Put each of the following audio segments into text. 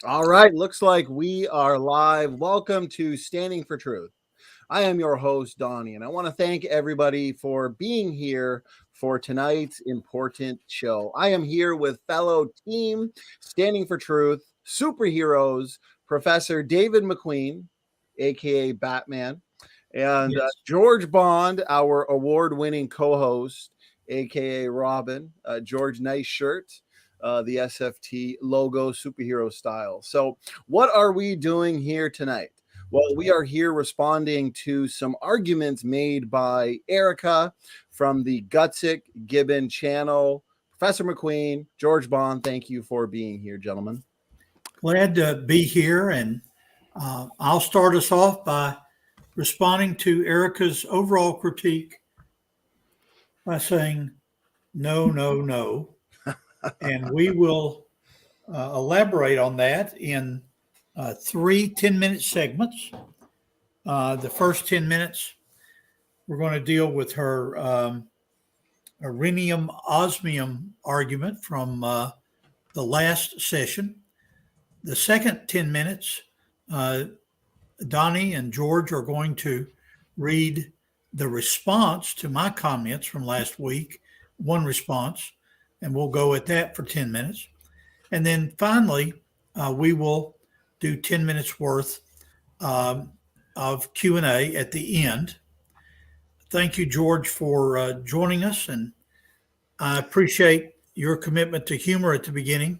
All right, looks like we are live. Welcome to Standing for Truth. I am your host, Donnie, and I want to thank everybody for being here for tonight's important show. I am here with fellow team Standing for Truth superheroes, Professor David McQueen, aka Batman, and Yes. George Bond, our award-winning co-host, aka Robin. George, nice shirt. The SFT logo superhero style. So, what are we doing here tonight? Well, we are here responding to some arguments made by Erika from the Gutsick Gibbon channel. Professor McQueen, George Bond, thank you for being here, gentlemen. Glad to be here, and I'll start us off by responding to Erika's overall critique by saying, no, no, no. And we will elaborate on that in 3 10-minute segments. The first 10 minutes, we're going to deal with her rhenium osmium argument from the last session. The second 10 minutes, Donnie and George are going to read the response to my comments from last week, one response, and we'll go at that for 10 minutes. And then finally, we will do 10 minutes worth of Q&A at the end. Thank you, George, for joining us, and I appreciate your commitment to humor at the beginning.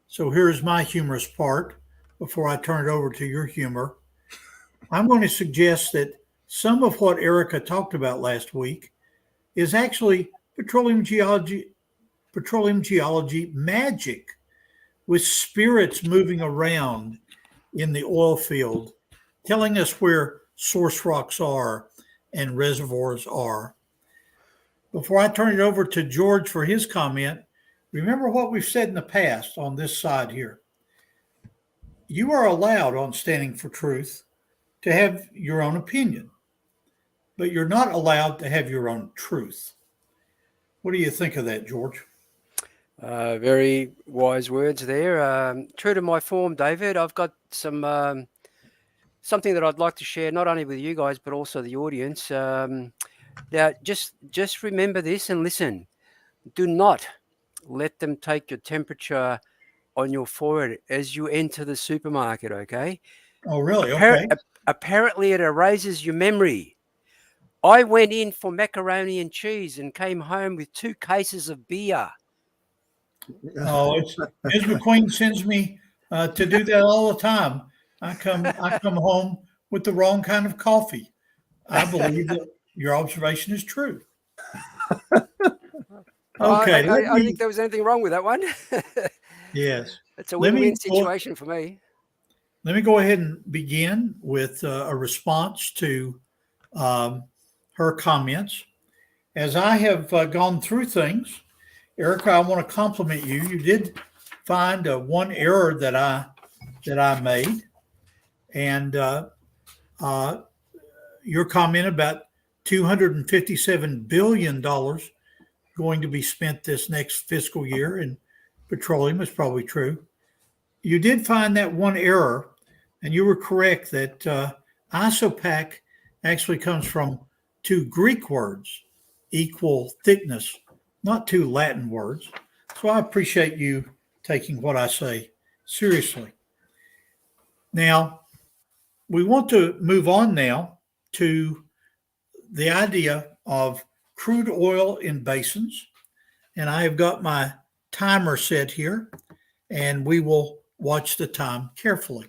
So here's my humorous part before I turn it over to your humor. I'm going to suggest that some of what Erika talked about last week is actually petroleum geology magic, with spirits moving around in the oil field, telling us where source rocks are and reservoirs are. Before I turn it over to George for his comment, remember what we've said in the past on this side here. You are allowed on Standing for Truth to have your own opinion, but you're not allowed to have your own truth. What do you think of that, George? Very wise words there. True to my form, David, I've got some something that I'd like to share, not only with you guys, but also the audience. Now, just remember this and listen. Do not let them take your temperature on your forehead as you enter the supermarket, okay? Oh, really? Okay. Apparently, it erases your memory. I went in for macaroni and cheese and came home with 2 cases of beer. Oh, Ms. McQueen sends me to do that all the time. I come home with the wrong kind of coffee. I believe that your observation is true. Okay. I don't think there was anything wrong with that one. Yes. It's a win-win situation for me. Let me go ahead and begin with a response to her comments. As I have gone through things, Erika, I want to compliment you. You did find one error that I made, and your comment about $257 billion going to be spent this next fiscal year in petroleum is probably true. You did find that one error, and you were correct that isopac actually comes from 2 Greek words, equal thickness, not 2 Latin words. So I appreciate you taking what I say seriously. Now, we want to move on now to the idea of crude oil in basins. And I have got my timer set here, and we will watch the time carefully.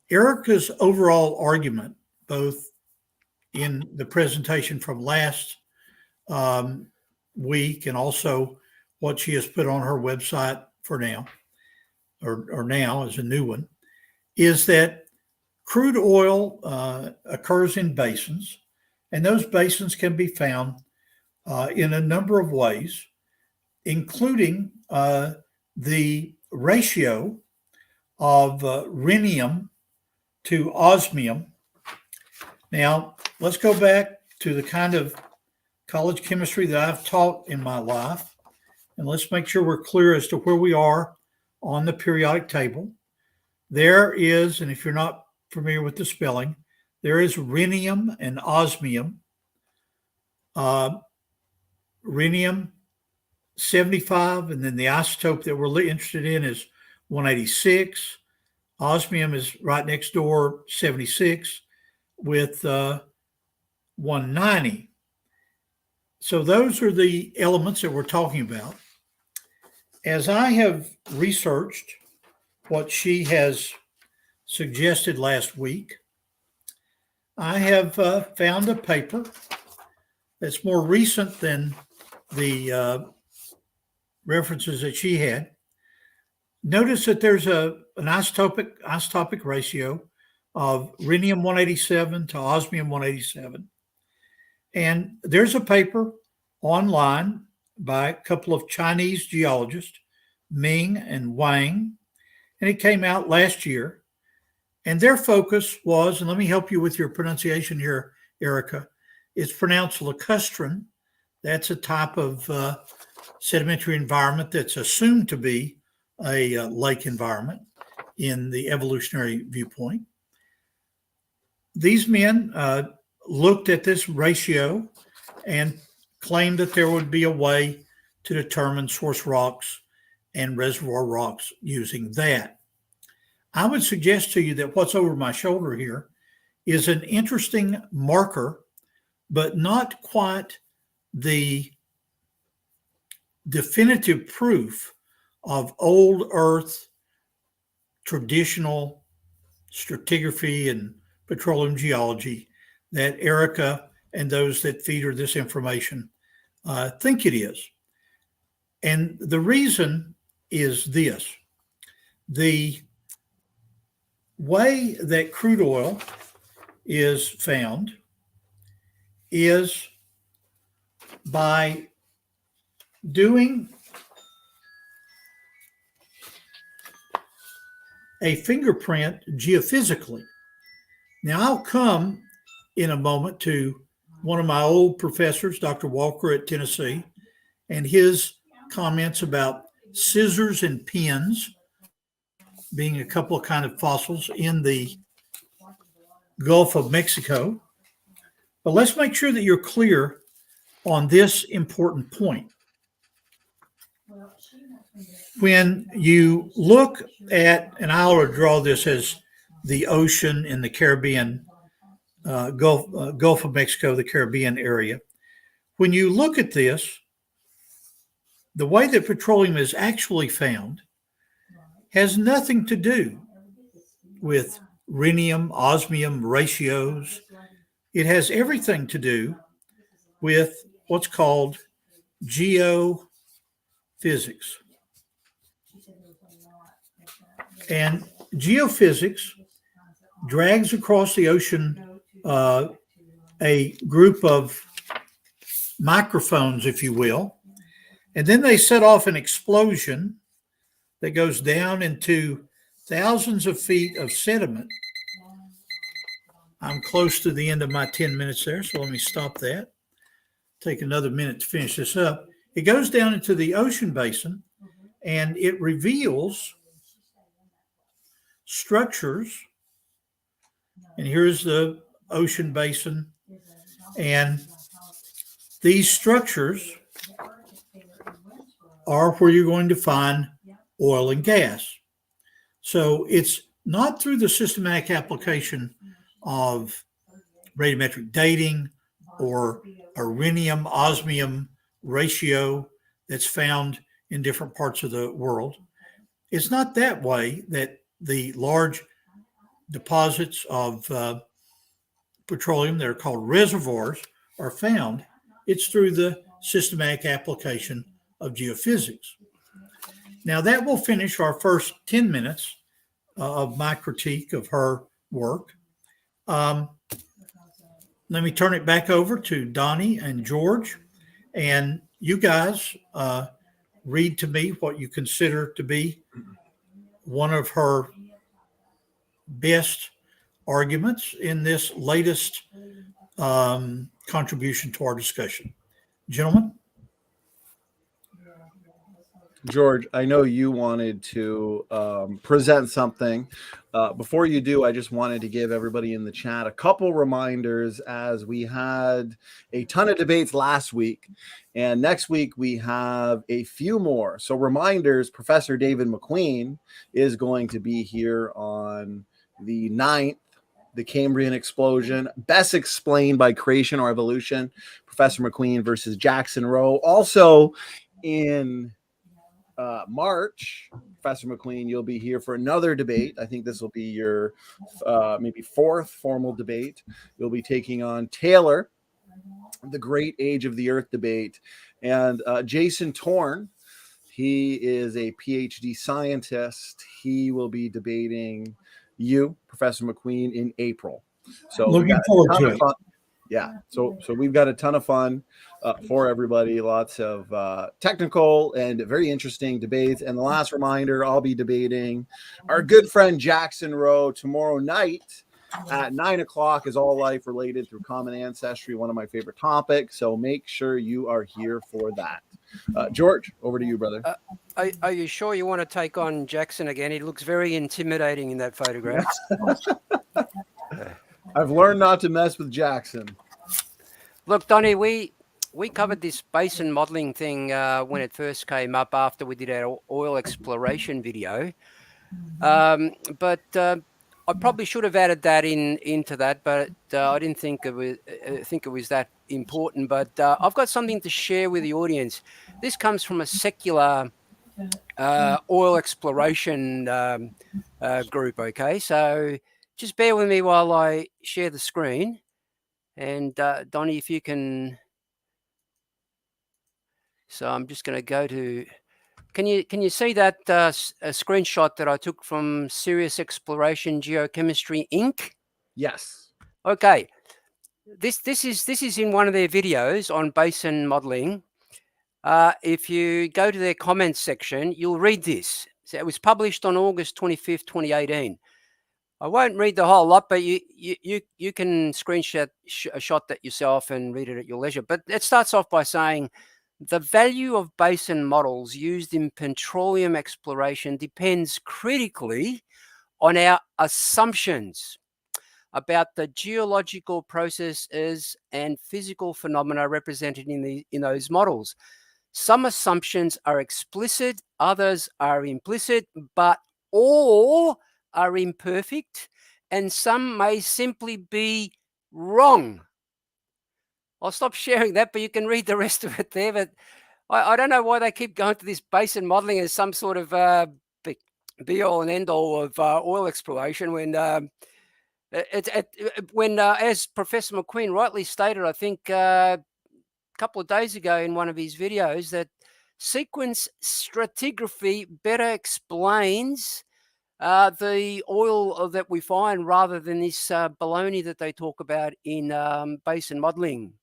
Erika's overall argument, both in the presentation from last week and also what she has put on her website for now, or now as a new one, is that crude oil occurs in basins, and those basins can be found in a number of ways, including the ratio of rhenium to osmium. Now, let's go back to the kind of college chemistry that I've taught in my life, and let's make sure we're clear as to where we are on the periodic table. There is, and if you're not familiar with the spelling, there is rhenium and osmium. Rhenium 75, and then the isotope that we're interested in is 186. Osmium is right next door, 76, with 190. So those are the elements that we're talking about. As I have researched what she has suggested last week, I have found a paper that's more recent than the references that she had. Notice that there's an isotopic ratio of rhenium 187 to osmium 187. And there's a paper online by a couple of Chinese geologists, Ming and Wang, and it came out last year. And their focus was, and let me help you with your pronunciation here, Erika, it's pronounced lacustrine. That's a type of sedimentary environment that's assumed to be a lake environment in the evolutionary viewpoint. These men looked at this ratio and claimed that there would be a way to determine source rocks and reservoir rocks using that. I would suggest to you that what's over my shoulder here is an interesting marker, but not quite the definitive proof of old earth traditional stratigraphy and petroleum geology that Erika and those that feed her this information think it is. And the reason is this: the way that crude oil is found is by doing a fingerprint geophysically. Now, I'll come in a moment to one of my old professors, Dr. Walker at Tennessee, and his comments about scissors and pins being a couple of kind of fossils in the Gulf of Mexico. But let's make sure that you're clear on this important point. When you look at, and I'll draw this as the ocean in the Caribbean, Gulf of Mexico, the Caribbean area. When you look at this, the way that petroleum is actually found has nothing to do with rhenium, osmium ratios. It has everything to do with what's called geophysics. And geophysics drags across the ocean a group of microphones, if you will, and then they set off an explosion that goes down into thousands of feet of sediment. I'm close to the end of my 10 minutes there, so let me stop that. Take another minute to finish this up. It goes down into the ocean basin, and it reveals structures. And here's the ocean basin. And these structures are where you're going to find oil and gas. So it's not through the systematic application of radiometric dating or a rhenium osmium ratio that's found in different parts of the world. It's not that way that the large deposits of petroleum that are called reservoirs are found. It's through the systematic application of geophysics. Now that will finish our first 10 minutes of my critique of her work. Let me turn it back over to Donnie and George, and you guys read to me what you consider to be one of her best arguments in this latest contribution to our discussion. Gentlemen? George, I know you wanted to present something. Before you do, I just wanted to give everybody in the chat a couple reminders, as we had a ton of debates last week, and next week we have a few more. So reminders, Professor David McQueen is going to be here on the 9th, the Cambrian explosion, best explained by creation or evolution, Professor McQueen versus Jackson Rowe. Also in March, Professor McQueen, you'll be here for another debate. I think this will be your maybe fourth formal debate. You'll be taking on Taylor, the Great Age of the Earth debate, and Jason Torn. He is a PhD scientist. He will be debating you, Professor McQueen, in April. So we Looking got forward a ton to of it. fun. Yeah, so we've got a ton of fun for everybody. Lots of technical and very interesting debates. And the last reminder, I'll be debating our good friend Jackson Rowe tomorrow night at 9 o'clock. Is all life related through common ancestry, one of my favorite topics. So make sure you are here for that. George, over to you, brother. Are you sure you want to take on Jackson again? He looks very intimidating in that photograph. I've learned not to mess with Jackson. Look, Donnie, we covered this basin modeling thing when it first came up after we did our oil exploration video. But I probably should have added that into that, but I didn't think it was that important. But I've got something to share with the audience. This comes from a secular oil exploration group. Okay, so just bear with me while I share the screen. And Donnie, if you can. So I'm just going to go to. Can you see that a screenshot that I took from Serious Exploration Geochemistry Inc? Yes. Okay. This is in one of their videos on basin modeling. If you go to their comments section, you'll read this. So it was published on August 25th, 2018. I won't read the whole lot, but you can screenshot a shot that yourself and read it at your leisure. But it starts off by saying, the value of basin models used in petroleum exploration depends critically on our assumptions about the geological processes and physical phenomena represented in those models. Some assumptions are explicit, others are implicit, but all are imperfect, and some may simply be wrong. I'll stop sharing that, but you can read the rest of it there. But I don't know why they keep going to this basin modeling as some sort of be all and end all of oil exploration when as Professor McQueen rightly stated, I think a couple of days ago in one of his videos, that sequence stratigraphy better explains the oil that we find rather than this baloney that they talk about in basin modeling.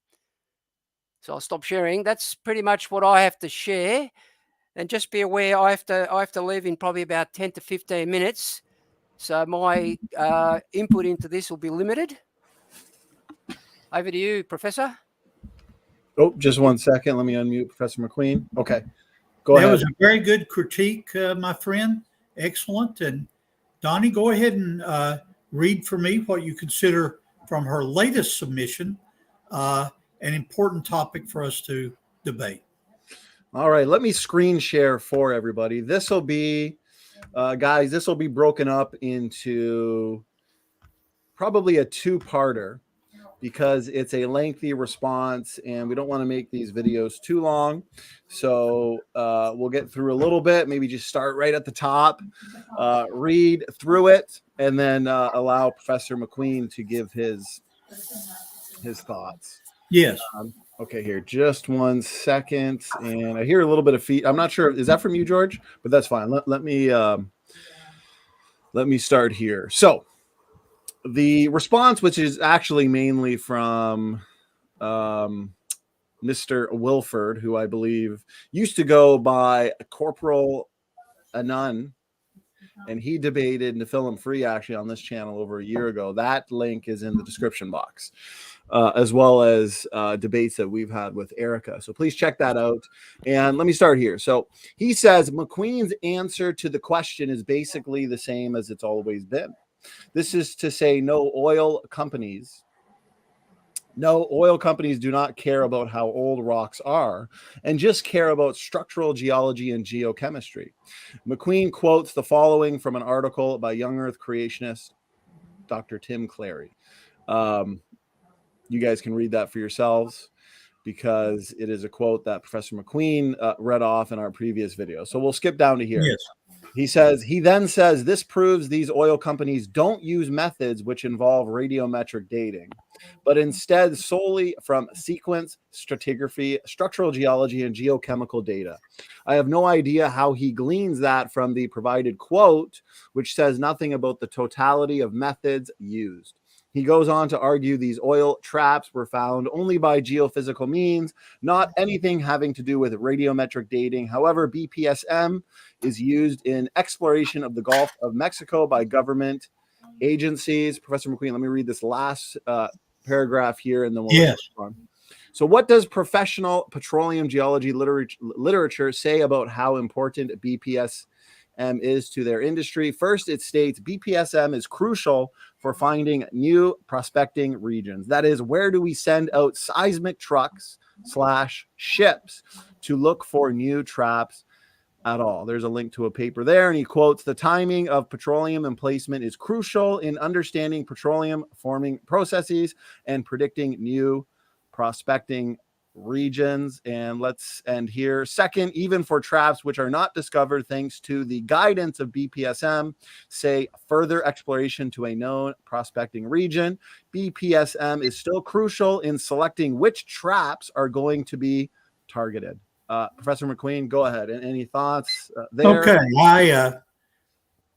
So I'll stop sharing. That's pretty much what I have to share. And just be aware, I have to leave in probably about 10 to 15 minutes. So my input into this will be limited. Over to you, Professor. Oh, just 1 second. Let me unmute Professor McQueen. Okay, go ahead. That was a very good critique, my friend. Excellent. And Donnie, go ahead and read for me what you consider from her latest submission an important topic for us to debate. All right, let me screen share for everybody. This will be, guys, this will be broken up into probably a two-parter because it's a lengthy response and we don't want to make these videos too long. So we'll get through a little bit, maybe just start right at the top, read through it, and then allow Professor McQueen to give his thoughts. Yes. Okay, here, just 1 second. And I hear a little bit of feet. I'm not sure. Is that from you, George? But that's fine. Let me start here. So the response, which is actually mainly from Mr. Wilford, who I believe used to go by Corporal Anun, and he debated NephilimFree actually on this channel over a year ago. That link is in the description box, as well as debates that we've had with Erika. So please check that out. And let me start here. So he says McQueen's answer to the question is basically the same as it's always been. This is to say no oil companies do not care about how old rocks are and just care about structural geology and geochemistry. McQueen quotes the following from an article by young earth creationist Dr. Tim Clary. You guys can read that for yourselves because it is a quote that Professor McQueen read off in our previous video. So we'll skip down to here. Yes. He then says, this proves these oil companies don't use methods which involve radiometric dating, but instead solely from sequence, stratigraphy, structural geology, and geochemical data. I have no idea how he gleans that from the provided quote, which says nothing about the totality of methods used. He goes on to argue these oil traps were found only by geophysical means, not anything having to do with radiometric dating. However, BPSM is used in exploration of the Gulf of Mexico by government agencies. Professor McQueen, let me read this last paragraph here, and then we'll Yes. move on. So what does professional petroleum geology literature say about how important BPSM is to their industry? First, it states BPSM is crucial for finding new prospecting regions. That is, where do we send out seismic trucks / ships to look for new traps at all? There's a link to a paper there, and he quotes, the timing of petroleum emplacement is crucial in understanding petroleum forming processes and predicting new prospecting regions. And let's end here. Second, even for traps which are not discovered thanks to the guidance of BPSM, say further exploration to a known prospecting region, BPSM is still crucial in selecting which traps are going to be targeted. Professor McQueen, go ahead. And any thoughts there? Okay,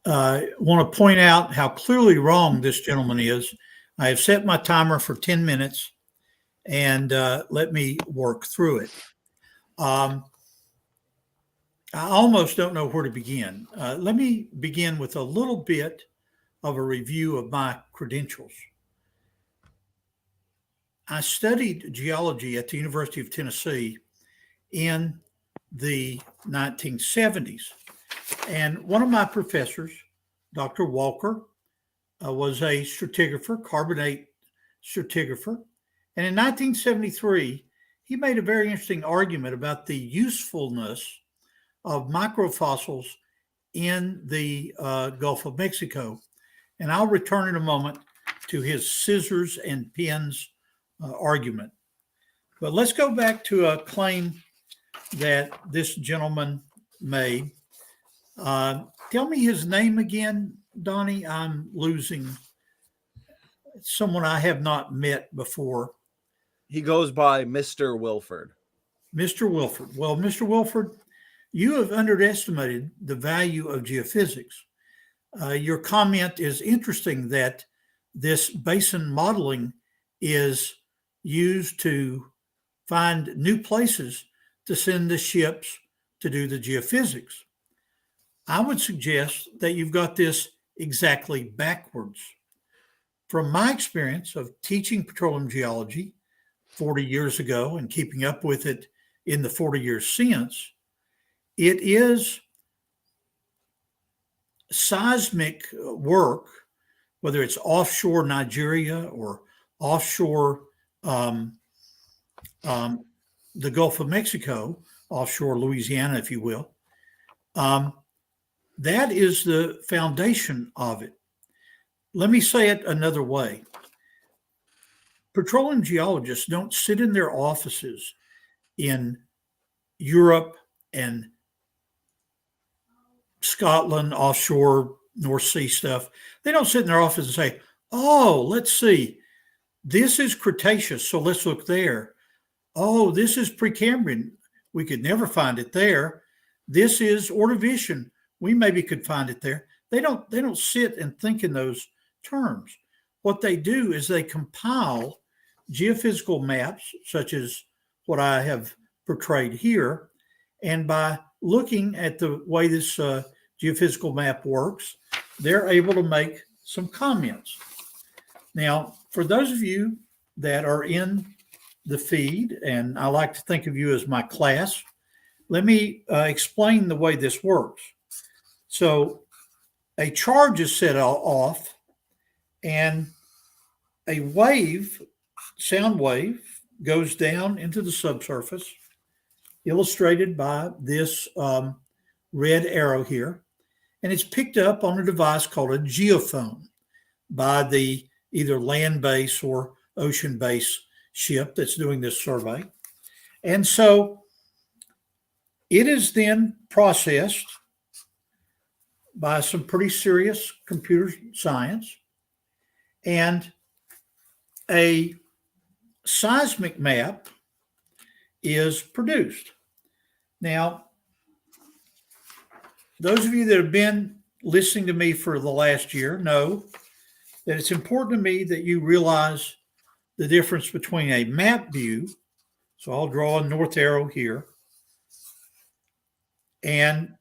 I want to point out how clearly wrong this gentleman is. I have set my timer for 10 minutes, and let me work through it. I almost don't know where to begin. Let me begin with a little bit of a review of my credentials. I studied geology at the University of Tennessee in the 1970s. And one of my professors, Dr. Walker, was a stratigrapher, carbonate stratigrapher. And in 1973, he made a very interesting argument about the usefulness of microfossils in the Gulf of Mexico. And I'll return in a moment to his scissors and pens argument. But let's go back to a claim that this gentleman made. Tell me his name again, Donnie. I'm losing someone I have not met before. He goes by Mr. Wilford. Mr. Wilford. Well, Mr. Wilford, you have underestimated the value of geophysics. Your comment is interesting that this basin modeling is used to find new places to send the ships to do the geophysics. I would suggest that you've got this exactly backwards. From my experience of teaching petroleum geology 40 years ago and keeping up with it in the 40 years since, it is seismic work, whether it's offshore Nigeria or offshore the Gulf of Mexico, offshore Louisiana, if you will. That is the foundation of it. Let me say it another way. Petroleum geologists don't sit in their offices in Europe and Scotland, offshore North Sea stuff. They don't sit in their office and say, oh, let's see, this is Cretaceous, so let's look there. Oh, this is Precambrian. We could never find it there. This is Ordovician. We maybe could find it there. They don't sit and think in those terms. What they do is they compile geophysical maps, such as what I have portrayed here, and by looking at the way this geophysical map works, they're able to make some comments. Now, for those of you that are in the feed, and I like to think of you as my class, let me explain the way this works. So a charge is set off, and a wave, sound wave, goes down into the subsurface, illustrated by this red arrow here, and it's picked up on a device called a geophone by the either land base or ocean base ship that's doing this survey. And so it is then processed by some pretty serious computer science, and a seismic map is produced. Now, those of you that have been listening to me for the last year know that it's important to me that you realize the difference between a map view. So I'll draw a north arrow here, and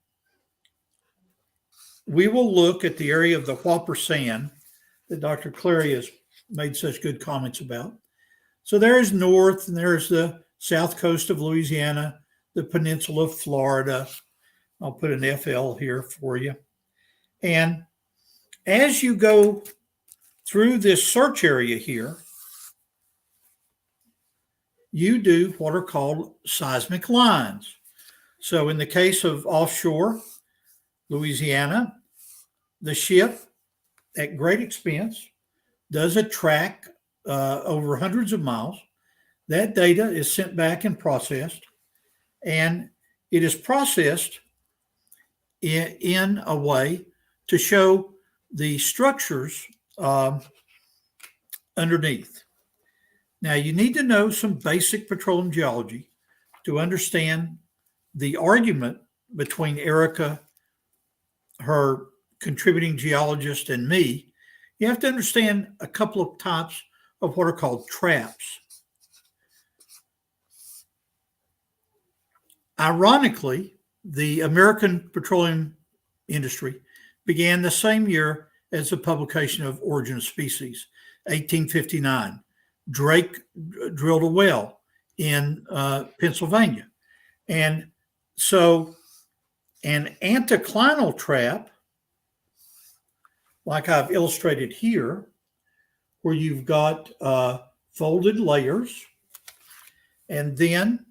we will look at the area of the Whopper Sand that Dr. Clary has made such good comments about. So there's north, and there's the south coast of Louisiana, the peninsula of Florida. I'll put an FL here for you. And as you go through this search area here, you do what are called seismic lines. So in the case of offshore Louisiana, the ship, at great expense, does a track over hundreds of miles. That data is sent back and processed, and it is processed in a way to show the structures underneath. Now, you need to know some basic petroleum geology to understand the argument between Erika, her contributing geologist, and me. You have to understand a couple of types of what are called traps. Ironically, the American petroleum industry began the same year as the publication of Origin of Species, 1859. Drake drilled a well in Pennsylvania. And so an anticlinal trap, like I've illustrated here, where you've got folded layers, and then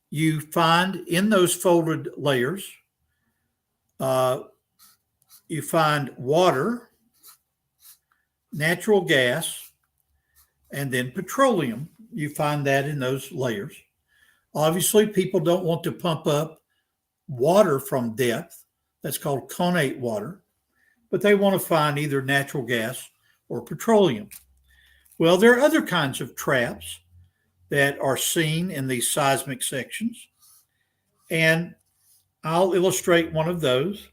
you find in those folded layers, you find water, natural gas, and then petroleum. You find that in those layers. Obviously, people don't want to pump up water from depth. That's called connate water. But they want to find either natural gas or petroleum. Well, there are other kinds of traps that are seen in these seismic sections, and I'll illustrate one of those.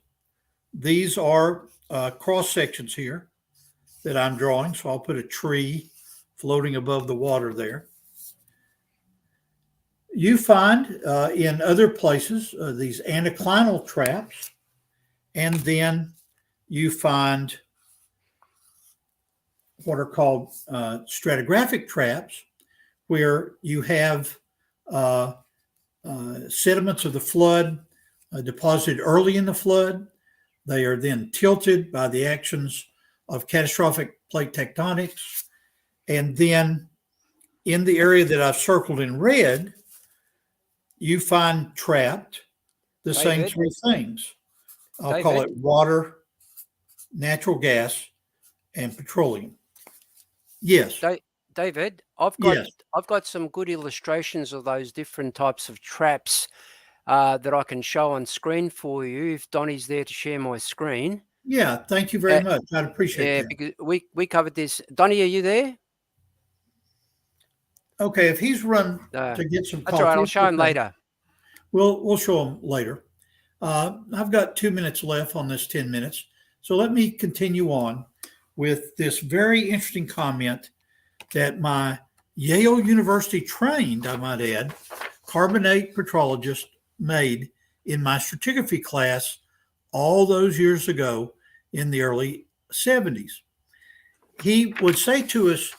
These are cross sections here that I'm drawing, so I'll put a tree floating above the water there. You find in other places these anticlinal traps, and then you find what are called stratigraphic traps, where you have sediments of the flood deposited early in the flood. They are then tilted by the actions of catastrophic plate tectonics. And then in the area that I've circled in red, you find trapped the same three things. I'll call it water, natural gas, and petroleum. Yes. David, I've got some good illustrations of those different types of traps that I can show on screen for you if Donnie's there to share my screen. Yeah, thank you very much. I'd appreciate that. Because we covered this. Donnie, are you there? Okay, if he's run to get some coffee. That's all right, I'll show him later. We'll show him later. I've got 2 minutes left on this 10 minutes. So let me continue on with this very interesting comment that my Yale University trained, I might add, carbonate petrologist made in my stratigraphy class all those years ago in the early 70s. He would say to us,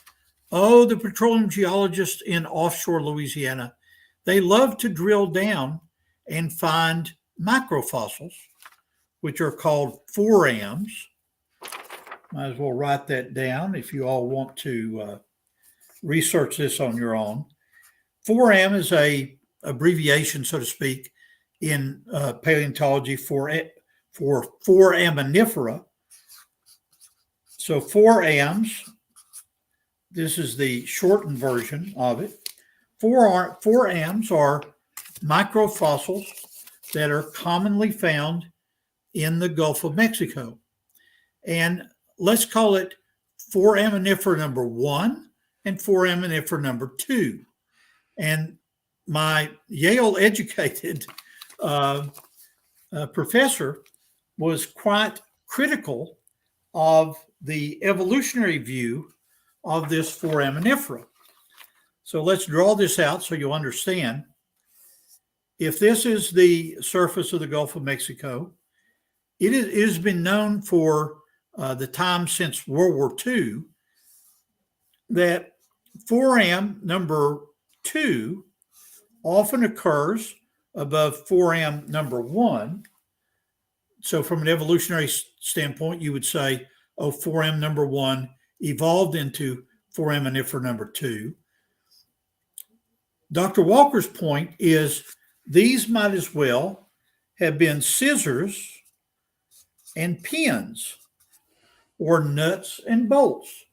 oh, the petroleum geologists in offshore Louisiana, they love to drill down and find microfossils, which are called forams. Might as well write that down if you all want to research this on your own. Foram is a abbreviation, so to speak, in paleontology for foraminifera. So forams, this is the shortened version of it. Forams are microfossils that are commonly found in the Gulf of Mexico. And let's call it foraminifera number 1 and foraminifera number 2. And my Yale educated professor was quite critical of the evolutionary view of this foraminifera. So let's draw this out so you'll understand. If this is the surface of the Gulf of Mexico, it has been known for the time since World War II that foram number 2 often occurs above foram number 1. So from an evolutionary standpoint, you would say, oh, foram number 1 evolved into foraminifera number 2. Dr. Walker's point is these might as well have been scissors and pins or nuts and bolts.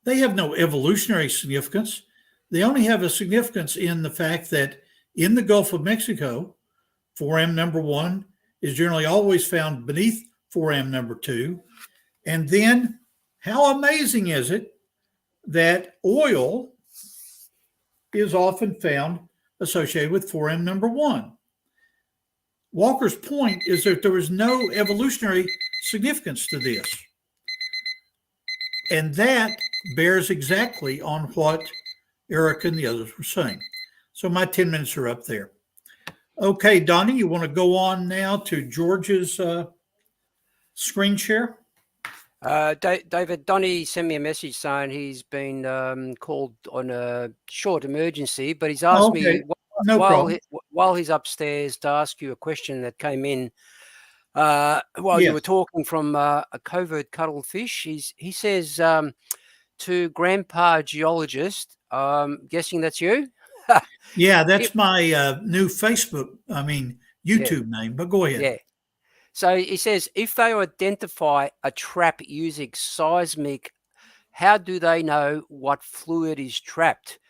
They have no evolutionary significance. They only have a significance in the fact that in the Gulf of Mexico, foram number 1 is generally always found beneath foram number 2. And then how amazing is it that oil is often found associated with foram number 1? Walker's point is that there was no evolutionary significance to this. And that bears exactly on what Erika and the others were saying. So my 10 minutes are up there. Okay, Donnie, you want to go on now to George's screen share? David, Donnie sent me a message saying he's been called on a short emergency, but he's asked me while he's upstairs to ask you a question that came in while you were talking from a covert cuttlefish. He says to Grandpa Geologist, guessing that's you? Yeah, that's my new YouTube name, but go ahead. Yeah. So he says, if they identify a trap using seismic, how do they know what fluid is trapped?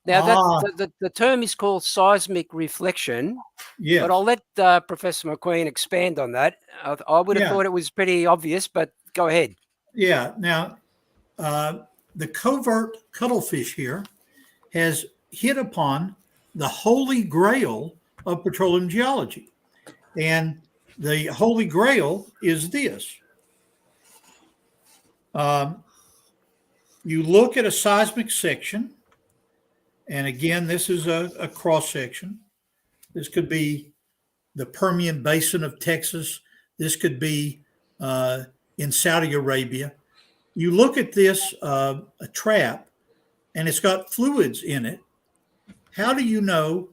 Now, the term is called seismic reflection, but I'll let Professor McQueen expand on that. I would have thought it was pretty obvious, but go ahead. Yeah. Now, the covert cuttlefish here has hit upon the holy grail of petroleum geology. And the holy grail is this. You look at a seismic section, and again, this is a cross section. This could be the Permian Basin of Texas. This could be in Saudi Arabia. You look at this, a trap, and it's got fluids in it. How do you know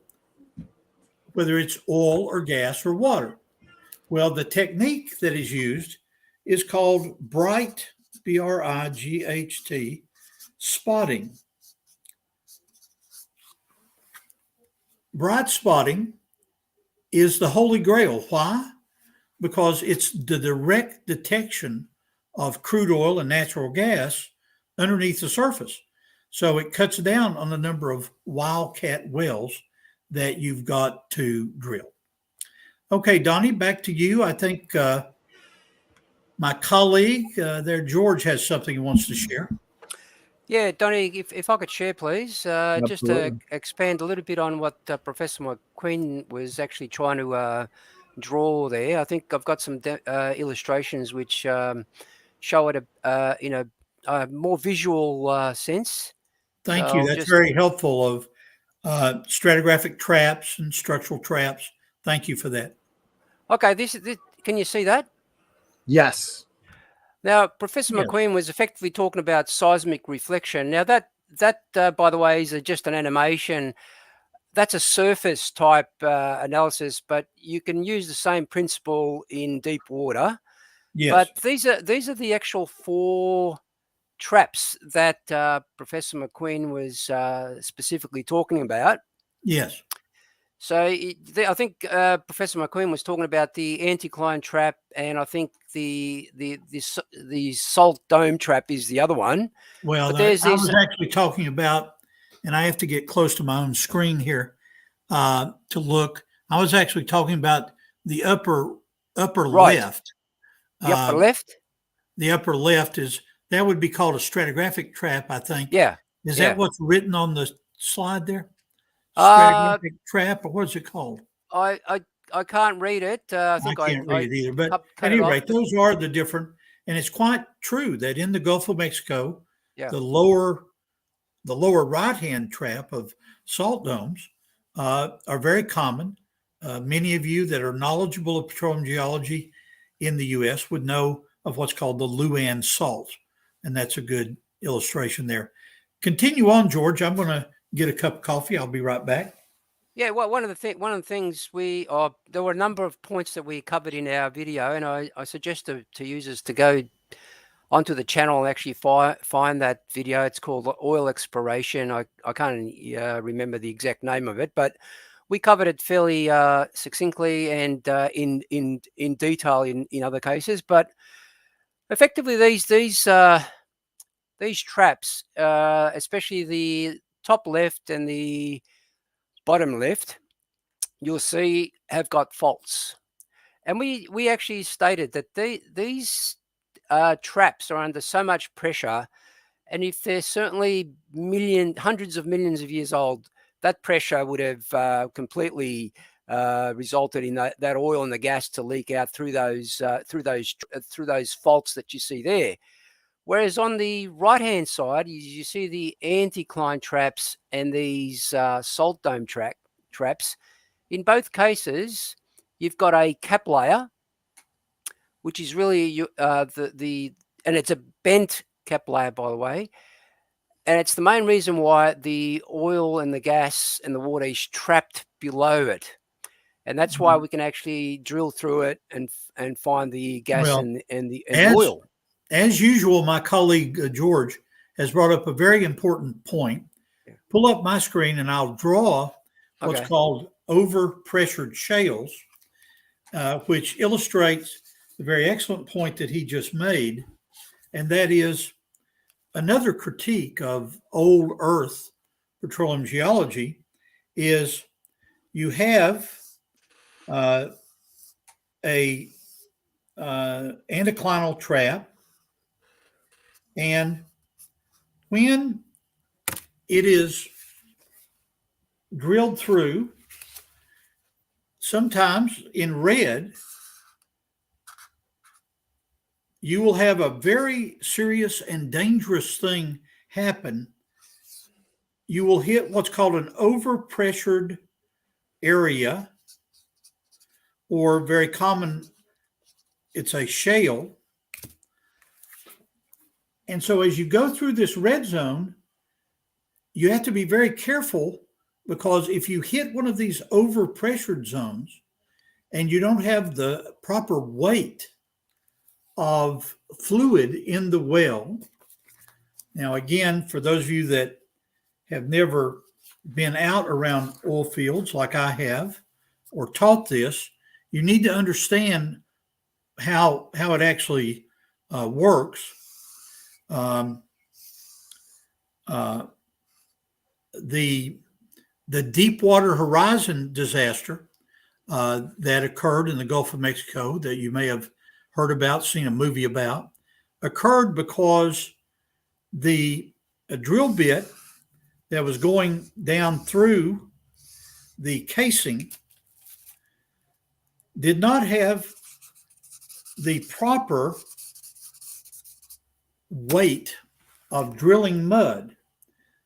whether it's oil or gas or water? Well, the technique that is used is called bright, B-R-I-G-H-T, spotting. Bright spotting is the holy grail. Why? Because it's the direct detection of crude oil and natural gas underneath the surface. So it cuts down on the number of wildcat wells that you've got to drill. Okay, Donnie, back to you. I think my colleague there, George, has something he wants to share. Yeah, Donnie, if I could share, please, just to expand a little bit on what Professor McQueen was actually trying to draw there. I think I've got some illustrations which show it in a more visual sense. Thank you. That's very helpful of stratigraphic traps and structural traps. Thank you for that. Okay, Can you see that? Yes. Now, Professor Yes. McQueen was effectively talking about seismic reflection. Now, that by the way, is just an animation. That's a surface type analysis, but you can use the same principle in deep water. Yes. But these are the actual 4 traps that Professor McQueen was specifically talking about. Yes. So I think Professor McQueen was talking about the anticline trap, and I think the salt dome trap is the other one. Well, But there's I these. was actually talking about, and I have to get close to my own screen here to look. I was actually talking about the upper Right. left. The upper left? The upper left that would be called a stratigraphic trap, I think. Yeah. Is yeah. that what's written on the slide there? Stratigraphic trap, or what is it called? I can't read it. I think I can't read it either. But cut at it any off. rate, those are the different, and it's quite true that in the Gulf of Mexico, Yeah. the lower right-hand trap of salt domes are very common. Many of you that are knowledgeable of petroleum geology in the U.S. would know of what's called the Luan salt, and that's a good illustration there. Continue on, George. I'm going to get a cup of coffee. I'll be right back. Yeah, well, one of the things there were a number of points that we covered in our video, and I suggest to users to go onto the channel and actually find that video. It's called Oil Exploration. I can't remember the exact name of it, but we covered it fairly succinctly and in detail in other cases. But effectively, these traps, especially the top left and the bottom left, you'll see have got faults. And we actually stated that these traps are under so much pressure, and if they're certainly hundreds of millions of years old, that pressure would have completely resulted in that oil and the gas to leak out through those faults that you see there. Whereas on the right-hand side, you see the anticline traps and these salt dome traps. In both cases, you've got a cap layer, which is really and it's a bent cap layer, by the way. And it's the main reason why the oil and the gas and the water is trapped below it. And that's why we can actually drill through it and find the gas and the oil. As usual, my colleague George has brought up a very important point. Yeah. Pull up my screen and I'll draw what's called overpressured shales, which illustrates the very excellent point that he just made. And that is another critique of old Earth petroleum geology is you have a anticlinal trap, and when it is drilled through, sometimes in red, you will have a very serious and dangerous thing happen. You will hit what's called an overpressured area, or very common, it's a shale. And so as you go through this red zone, you have to be very careful, because if you hit one of these overpressured zones and you don't have the proper weight of fluid in the well. Now, again, for those of you that have never been out around oil fields like I have, or taught this, you need to understand how it actually works. The Deepwater Horizon disaster that occurred in the Gulf of Mexico, that you may have heard about, seen a movie about, occurred because the drill bit that was going down through the casing did not have the proper weight of drilling mud.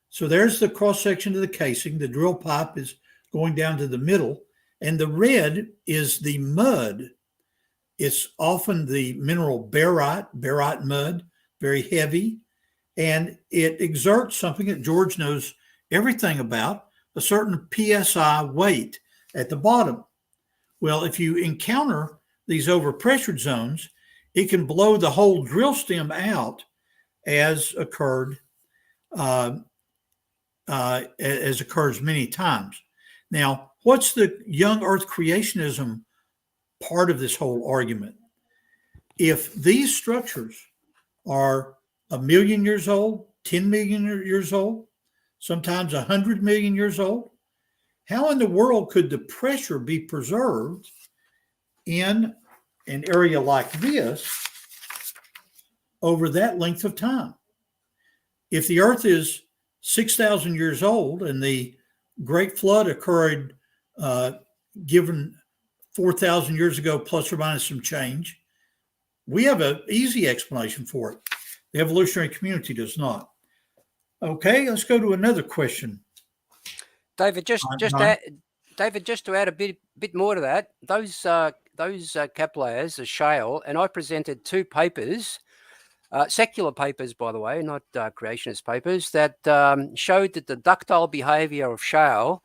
So there's the cross section of the casing. The drill pipe is going down to the middle, and the red is the mud It's often the mineral barite mud, very heavy, and it exerts something that George knows everything about, a certain PSI weight at the bottom. Well, if you encounter these overpressured zones, it can blow the whole drill stem out, as occurs many times. Now, what's the young Earth creationism part of this whole argument? If these structures are 1 million years old, 10 million years old, sometimes 100 million years old, how in the world could the pressure be preserved in an area like this over that length of time? If the Earth is 6,000 years old and the Great Flood occurred given 4,000 years ago, plus or minus some change, we have an easy explanation for it. The evolutionary community does not. Okay, let's go to another question. David, just to add a bit more to that, those cap layers, the shale, and I presented 2 papers, secular papers, by the way, not creationist papers, that showed that the ductile behavior of shale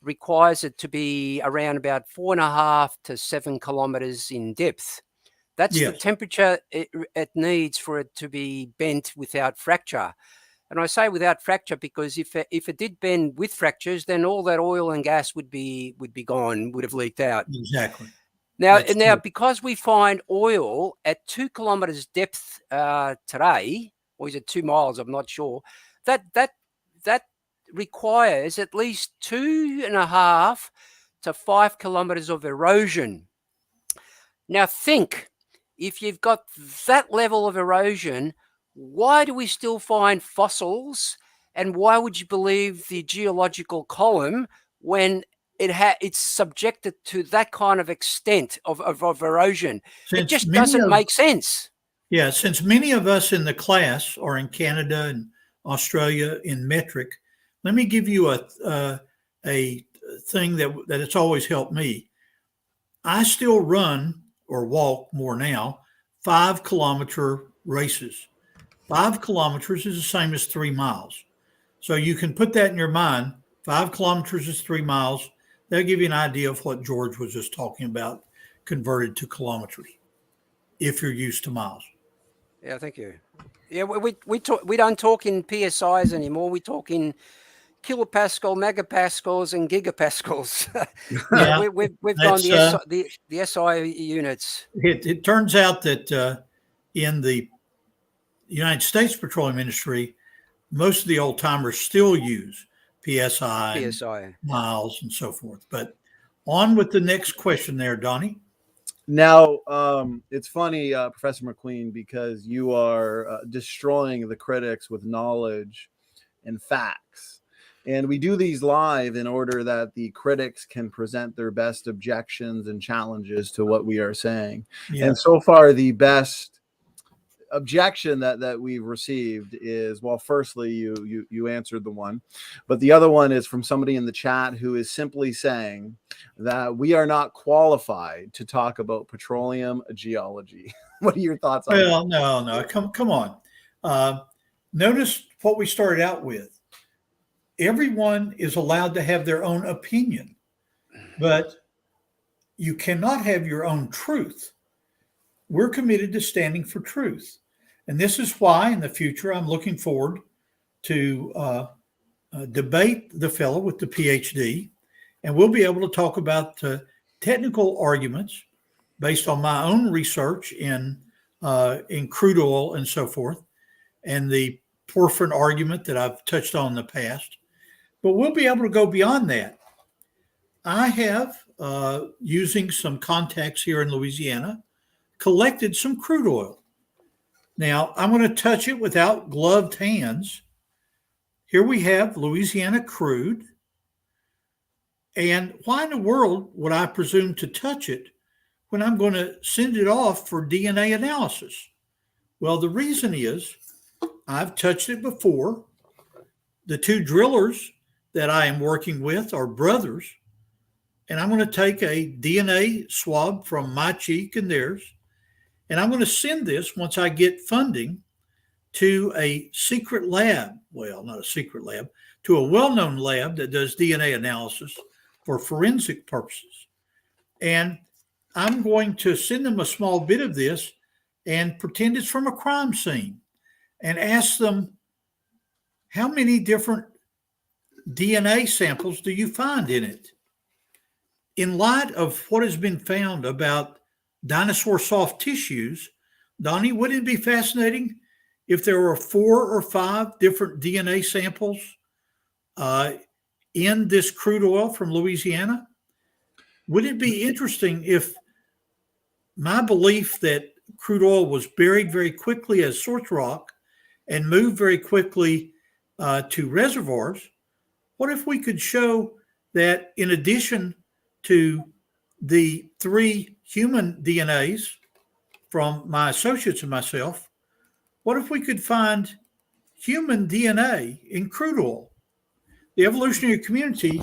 requires it to be around about 4.5 to 7 kilometers in depth. That's the temperature it needs for it to be bent without fracture. And I say without fracture because if it did bend with fractures, then all that oil and gas would be gone, would have leaked out. Exactly. Now, because we find oil at 2 kilometers depth today, or is it 2 miles? I'm not sure. That requires at least 2.5 to 5 kilometers of erosion. Now, think if you've got that level of erosion, why do we still find fossils, and why would you believe the geological column when it's subjected to that kind of extent of erosion? It just doesn't make sense. Yeah, since many of us in the class are in Canada and Australia in metric, let me give you a thing that it's always helped me. I still run or walk more now 5-kilometer races. 5 kilometers is the same as 3 miles. So you can put that in your mind. 5 kilometers is 3 miles. That'll give you an idea of what George was just talking about, converted to kilometers, if you're used to miles. Yeah, thank you. Yeah, we don't talk in PSIs anymore. We talk in kilopascal, megapascals, and gigapascals. Yeah, we've gone the SI units. It turns out that in the United States petroleum industry, most of the old timers still use PSI, miles, and so forth. But on with the next question there, Donnie. Now, it's funny, Professor McQueen, because you are destroying the critics with knowledge and facts. And we do these live in order that the critics can present their best objections and challenges to what we are saying. Yeah. And so far, the best objection that we've received is, well, firstly, you answered the one, but the other one is from somebody in the chat who is simply saying that we are not qualified to talk about petroleum geology. What are your thoughts on that? Well, no, come on. Notice what we started out with. Everyone is allowed to have their own opinion, but you cannot have your own truth. We're committed to standing for truth. And this is why in the future, I'm looking forward to debate the fellow with the PhD, and we'll be able to talk about technical arguments based on my own research in crude oil and so forth, and the porphyrin argument that I've touched on in the past. But we'll be able to go beyond that. I have, using some contacts here in Louisiana, collected some crude oil. Now, I'm going to touch it without gloved hands. Here we have Louisiana crude. And why in the world would I presume to touch it when I'm going to send it off for DNA analysis? Well, the reason is I've touched it before. The 2 drillers that I am working with are brothers. and I'm going to take a DNA swab from my cheek and theirs, and I'm going to send this, once I get funding, to a secret lab. Well, not a secret lab, to a well-known lab that does DNA analysis for forensic purposes. And I'm going to send them a small bit of this and pretend it's from a crime scene and ask them, how many different DNA samples do you find in it? In light of what has been found about dinosaur soft tissues, Donnie, wouldn't it be fascinating if there were 4 or 5 different DNA samples in this crude oil from Louisiana? Would it be interesting if my belief that crude oil was buried very quickly as source rock and moved very quickly to reservoirs, what if we could show that in addition to the 3 human DNAs from my associates and myself, what if we could find human DNA in crude oil? The evolutionary community,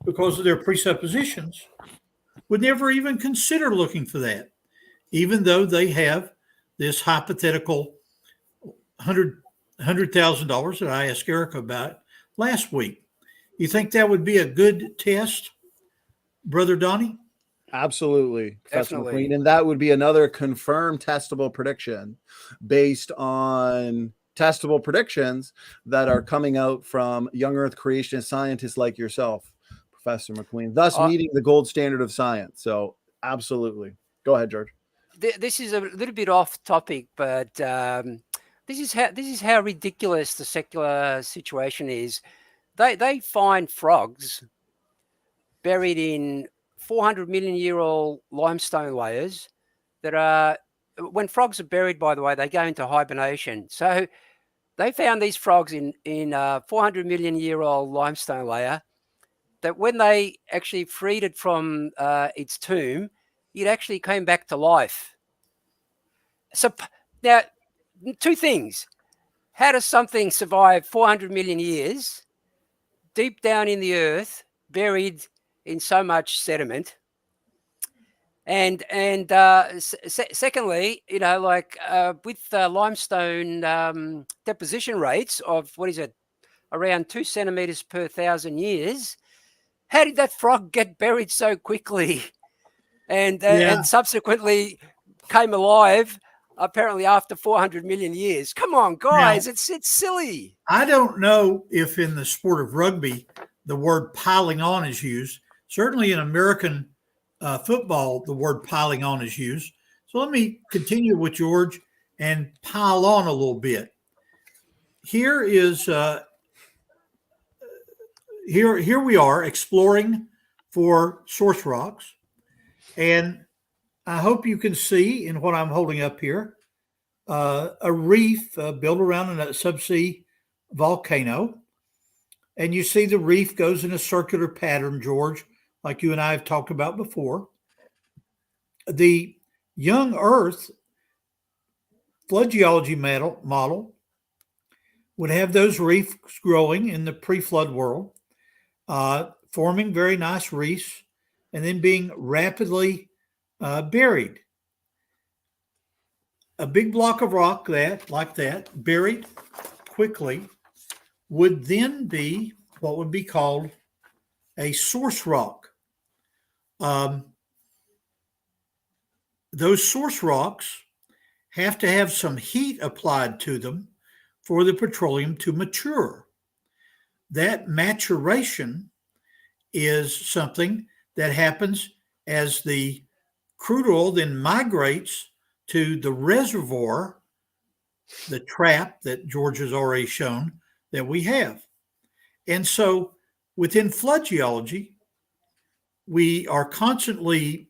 because of their presuppositions, would never even consider looking for that, even though they have this hypothetical $100,000 that I asked Erika about last week. You think that would be a good test, Brother Donnie? Absolutely, Professor Definitely. McQueen. And that would be another confirmed testable prediction based on testable predictions that are coming out from young Earth creationist scientists like yourself, Professor McQueen, thus meeting the gold standard of science. So absolutely. Go ahead, George. This is a little bit off topic, but this is how ridiculous the secular situation is. They find frogs buried in 400 million year old limestone layers that are, when frogs are buried, by the way, they go into hibernation. So they found these frogs in 400 million year old limestone layer that when they actually freed it from its tomb, it actually came back to life. So now, 2 things. How does something survive 400 million years deep down in the earth, buried in so much sediment? And secondly, with limestone deposition rates of, what is it, around 2 centimeters per 1,000 years, how did that frog get buried so quickly and subsequently came alive apparently after 400 million years? Come on, guys, it's silly. I don't know if in the sport of rugby the word piling on is used. Certainly in American football, the word piling on is used. So let me continue with George and pile on a little bit. Here is here we are exploring for source rocks, and I hope you can see in what I'm holding up here a reef built around a subsea volcano, and you see the reef goes in a circular pattern, George, like you and I have talked about before. The young Earth flood geology model would have those reefs growing in the pre-flood world, forming very nice reefs, and then being rapidly buried. A big block of rock like that, buried quickly, would then be what would be called a source rock. Those source rocks have to have some heat applied to them for the petroleum to mature. That maturation is something that happens as the crude oil then migrates to the reservoir, the trap that George has already shown that we have. And so within flood geology, we are constantly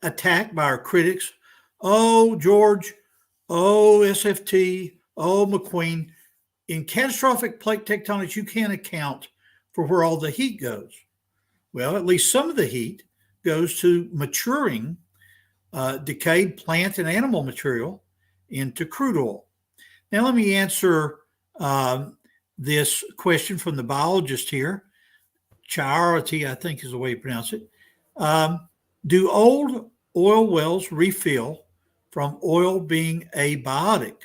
attacked by our critics. Oh, George, oh, SFT, oh, McQueen. In catastrophic plate tectonics, you can't account for where all the heat goes. Well, at least some of the heat goes to maturing decayed plant and animal material into crude oil. Now, let me answer this question from the biologist here. Charity, I think is the way you pronounce it. Do old oil wells refill from oil being abiotic?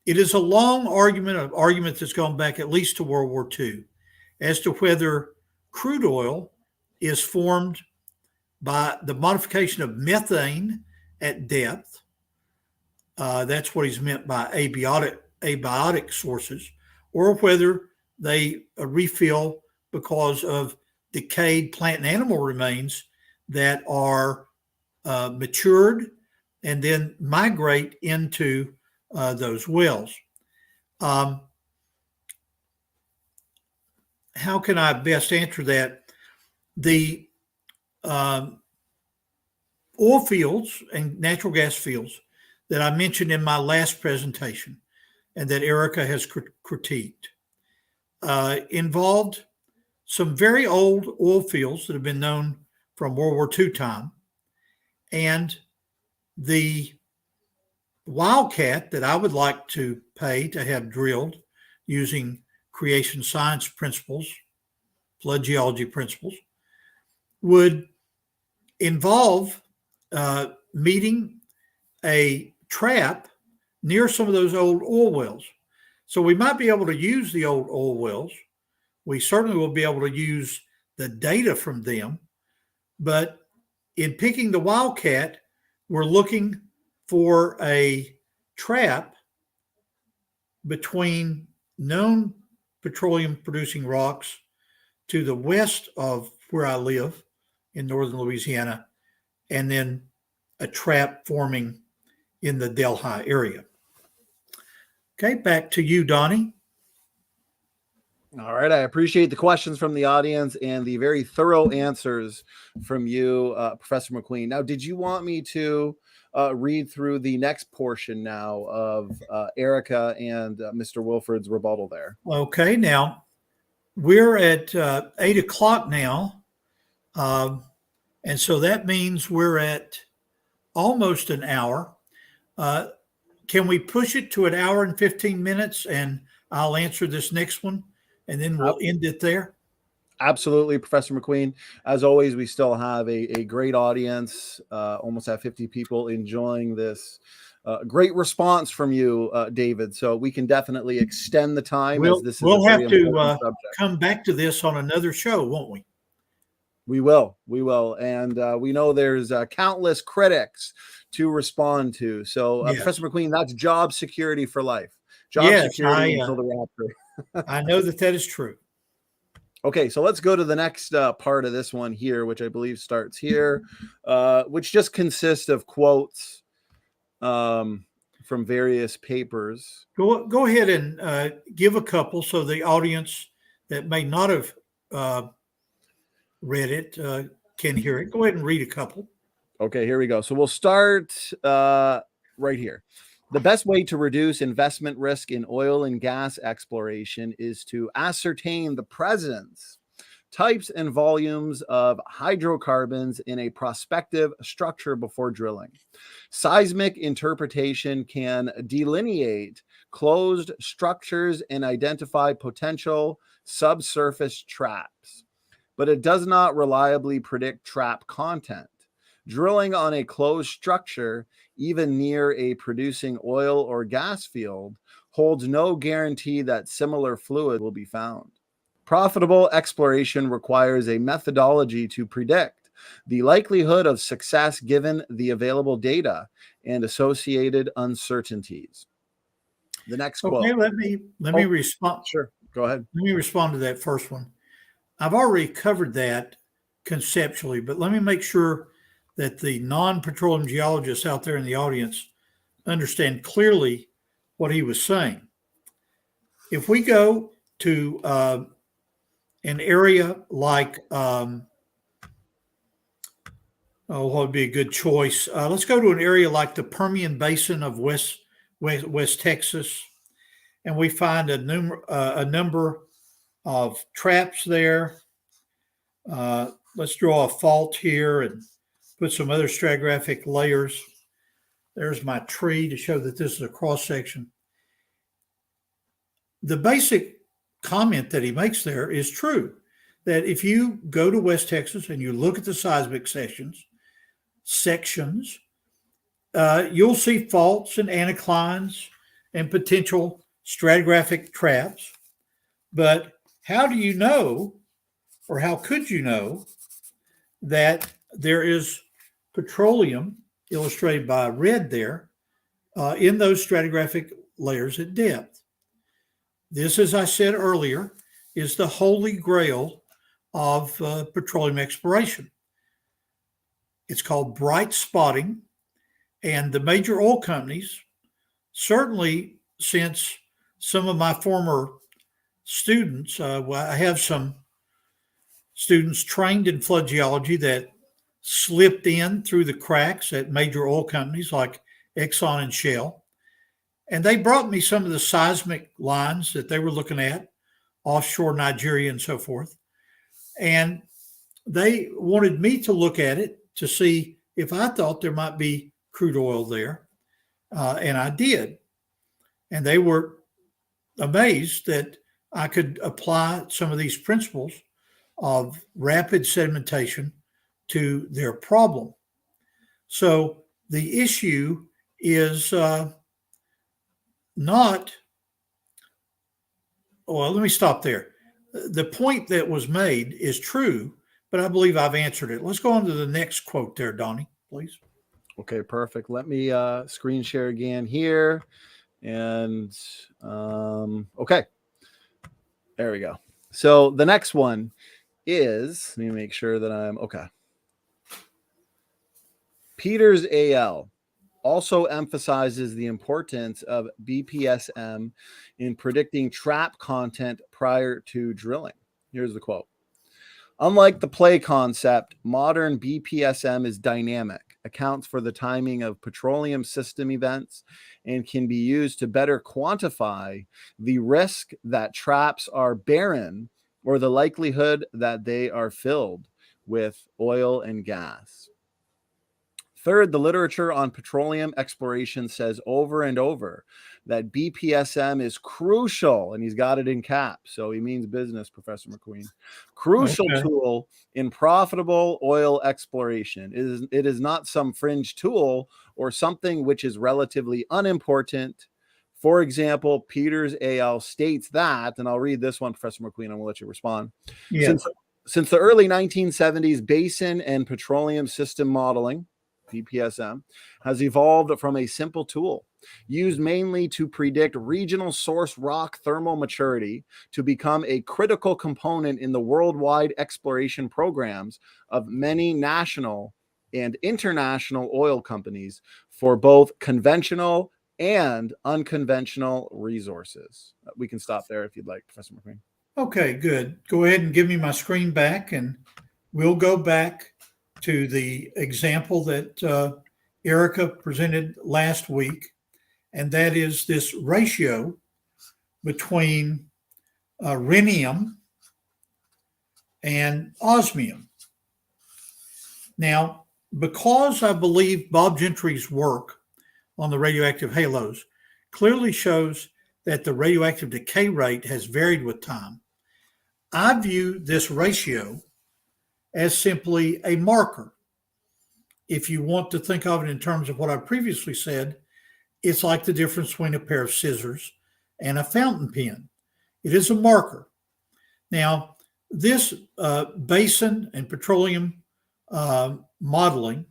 It is a long argument that's gone back at least to World War II as to whether crude oil is formed by the modification of methane at depth. That's what he's meant by abiotic sources, or whether they refill because of decayed plant and animal remains that are matured and then migrate into those wells. How can I best answer that? The oil fields and natural gas fields that I mentioned in my last presentation and that Erika has critiqued involved some very old oil fields that have been known from World War II time. And the wildcat that I would like to pay to have drilled using creation science principles, flood geology principles, would involve meeting a trap near some of those old oil wells. So we might be able to use the old oil wells. We certainly will be able to use the data from them. But in picking the wildcat, we're looking for a trap between known petroleum producing rocks to the west of where I live in northern Louisiana, and then a trap forming in the Delhi area. Okay, back to you, Donnie. All right. I appreciate the questions from the audience and the very thorough answers from you, Professor McQueen. Now, did you want me to read through the next portion now of Erika and Mr. Wilford's rebuttal there? Okay, now we're at 8 o'clock now. And so that means we're at almost an hour. Can we push it to an hour and 15 minutes and I'll answer this next one and then we'll end it there? Absolutely, Professor McQueen. As always, we still have a great audience, almost have 50 people enjoying this. Great response from you, David. So we can definitely extend the time. We'll have to come back to this on another show, won't we? We will. And we know there's countless critics to respond to. So, yes. Professor McQueen, that's job security for life. Job security until the rapture. I know that is true. Okay, so let's go to the next part of this one here, which I believe starts here, which just consists of quotes from various papers. Go ahead and give a couple so the audience that may not have read it can hear it. Go ahead and read a couple. Okay, here we go. So we'll start right here. The best way to reduce investment risk in oil and gas exploration is to ascertain the presence, types, and volumes of hydrocarbons in a prospective structure before drilling. Seismic interpretation can delineate closed structures and identify potential subsurface traps, but it does not reliably predict trap content. Drilling on a closed structure, even near a producing oil or gas field, holds no guarantee that similar fluid will be found. Profitable exploration requires a methodology to predict the likelihood of success given the available data and associated uncertainties. The next quote. Okay, let me respond. Sure, go ahead. Let me respond to that first one. I've already covered that conceptually, but let me make sure that the non-petroleum geologists out there in the audience understand clearly what he was saying. If we go to an area like, what would be a good choice? Let's go to an area like the Permian Basin of West Texas, and we find a number of traps there. Let's draw a fault here and put some other stratigraphic layers. There's my tree to show that this is a cross section. The basic comment that he makes there is true. that if you go to West Texas and you look at the seismic sections, you'll see faults and anticlines and potential stratigraphic traps. But how do you know, or how could you know, that there is petroleum, illustrated by red there, in those stratigraphic layers at depth? This, as I said earlier, is the holy grail of petroleum exploration. It's called bright spotting, and the major oil companies, certainly since some of my former students, I have some students trained in flood geology that slipped in through the cracks at major oil companies like Exxon and Shell. And they brought me some of the seismic lines that they were looking at, offshore Nigeria and so forth. And they wanted me to look at it to see if I thought there might be crude oil there. And I did. And they were amazed that I could apply some of these principles of rapid sedimentation to their problem. So the issue is not, well, let me stop there. The point that was made is true, but I believe I've answered it. Let's go on to the next quote there, Donnie, please. Okay, perfect. Let me screen share again here. And okay, there we go. So the next one is, let me make sure that I'm okay. Peters AL also emphasizes the importance of BPSM in predicting trap content prior to drilling. Here's the quote. Unlike the play concept, modern BPSM is dynamic, accounts for the timing of petroleum system events, and can be used to better quantify the risk that traps are barren or the likelihood that they are filled with oil and gas. Third, the literature on petroleum exploration says over and over that BPSM is crucial, and he's got it in caps, so he means business, Professor McQueen. Crucial tool in profitable oil exploration. It is not some fringe tool or something which is relatively unimportant. For example, Peters AL states that, and I'll read this one, Professor McQueen, and we'll let you respond. Yeah. Since the early 1970s, basin and petroleum system modeling, BPSM, has evolved from a simple tool used mainly to predict regional source rock thermal maturity to become a critical component in the worldwide exploration programs of many national and international oil companies for both conventional and unconventional resources. We can stop there if you'd like, Professor McQueen. Okay, good. Go ahead and give me my screen back, and we'll go back to the example that Erika presented last week, and that is this ratio between rhenium and osmium. Now, because I believe Bob Gentry's work on the radioactive halos clearly shows that the radioactive decay rate has varied with time, I view this ratio as simply a marker. If you want to think of it in terms of what I previously said, it's like the difference between a pair of scissors and a fountain pen. It is a marker. Now, this basin and petroleum modeling,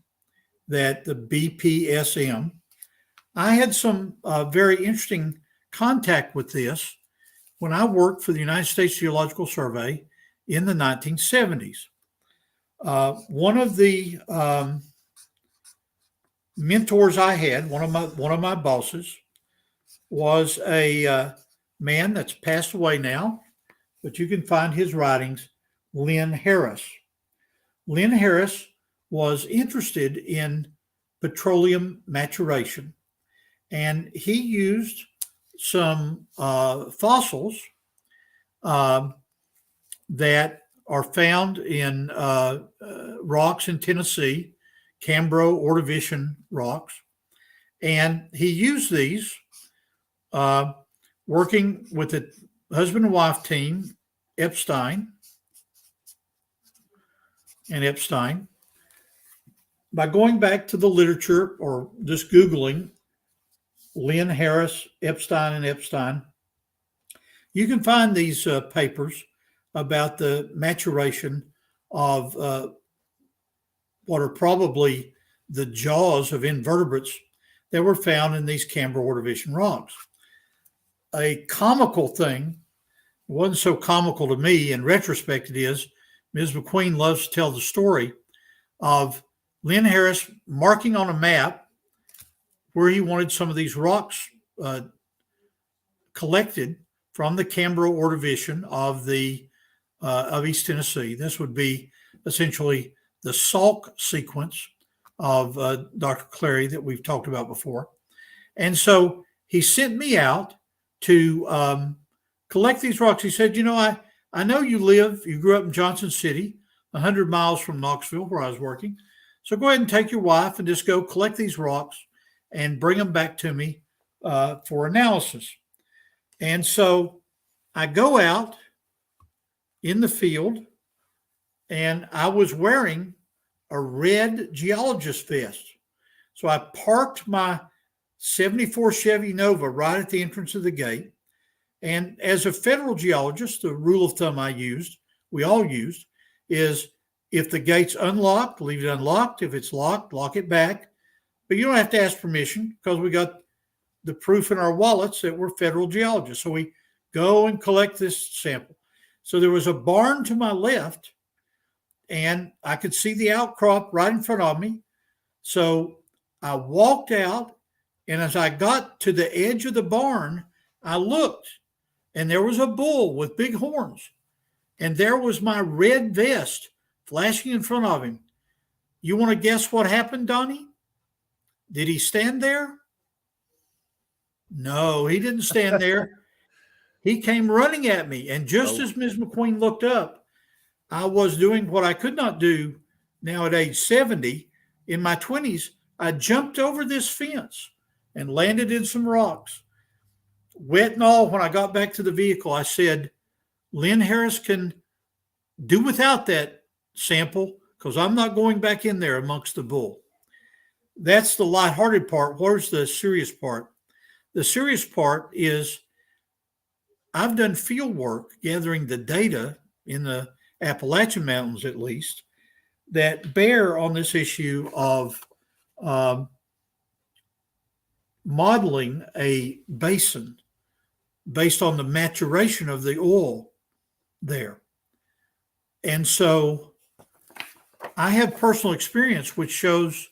that the BPSM, I had some very interesting contact with this when I worked for the United States Geological Survey in the 1970s. One of the mentors I had, one of my bosses, was a man that's passed away now, but you can find his writings, Lynn Harris. Lynn Harris was interested in petroleum maturation, and he used some fossils that are found in rocks in Tennessee, Cambro Ordovician rocks. And he used these working with the husband and wife team, Epstein, and Epstein. By going back to the literature or just Googling Lynn Harris, Epstein, and Epstein, you can find these papers about the maturation of what are probably the jaws of invertebrates that were found in these Canberra Ordovician rocks. A comical thing, wasn't so comical to me, in retrospect it is, Ms. McQueen loves to tell the story of Lynn Harris marking on a map where he wanted some of these rocks collected from the Canberra Ordovician of East Tennessee. This would be essentially the Salk sequence of Dr. Clary that we've talked about before. And so he sent me out to collect these rocks. He said, I know you grew up in Johnson City, 100 miles from Knoxville, where I was working. So go ahead and take your wife and just go collect these rocks and bring them back to me for analysis. And so I go out in the field, and I was wearing a red geologist vest. So I parked my 74 Chevy Nova right at the entrance of the gate. And as a federal geologist, the rule of thumb we all used, is if the gate's unlocked, leave it unlocked. If it's locked, lock it back. But you don't have to ask permission because we got the proof in our wallets that we're federal geologists. So we go and collect this sample. So there was a barn to my left, and I could see the outcrop right in front of me. So I walked out, and as I got to the edge of the barn, I looked, and there was a bull with big horns. And there was my red vest flashing in front of him. You want to guess what happened, Donnie? Did he stand there? No, he didn't stand there. He came running at me. And just as Ms. McQueen looked up, I was doing what I could not do now at age 70. In my 20s, I jumped over this fence and landed in some rocks. Wet and all, when I got back to the vehicle, I said, Lynn Harris can do without that sample because I'm not going back in there amongst the bull. That's the lighthearted part. Where's the serious part? The serious part is I've done field work gathering the data in the Appalachian Mountains, at least, that bear on this issue of modeling a basin based on the maturation of the oil there. And so I have personal experience which shows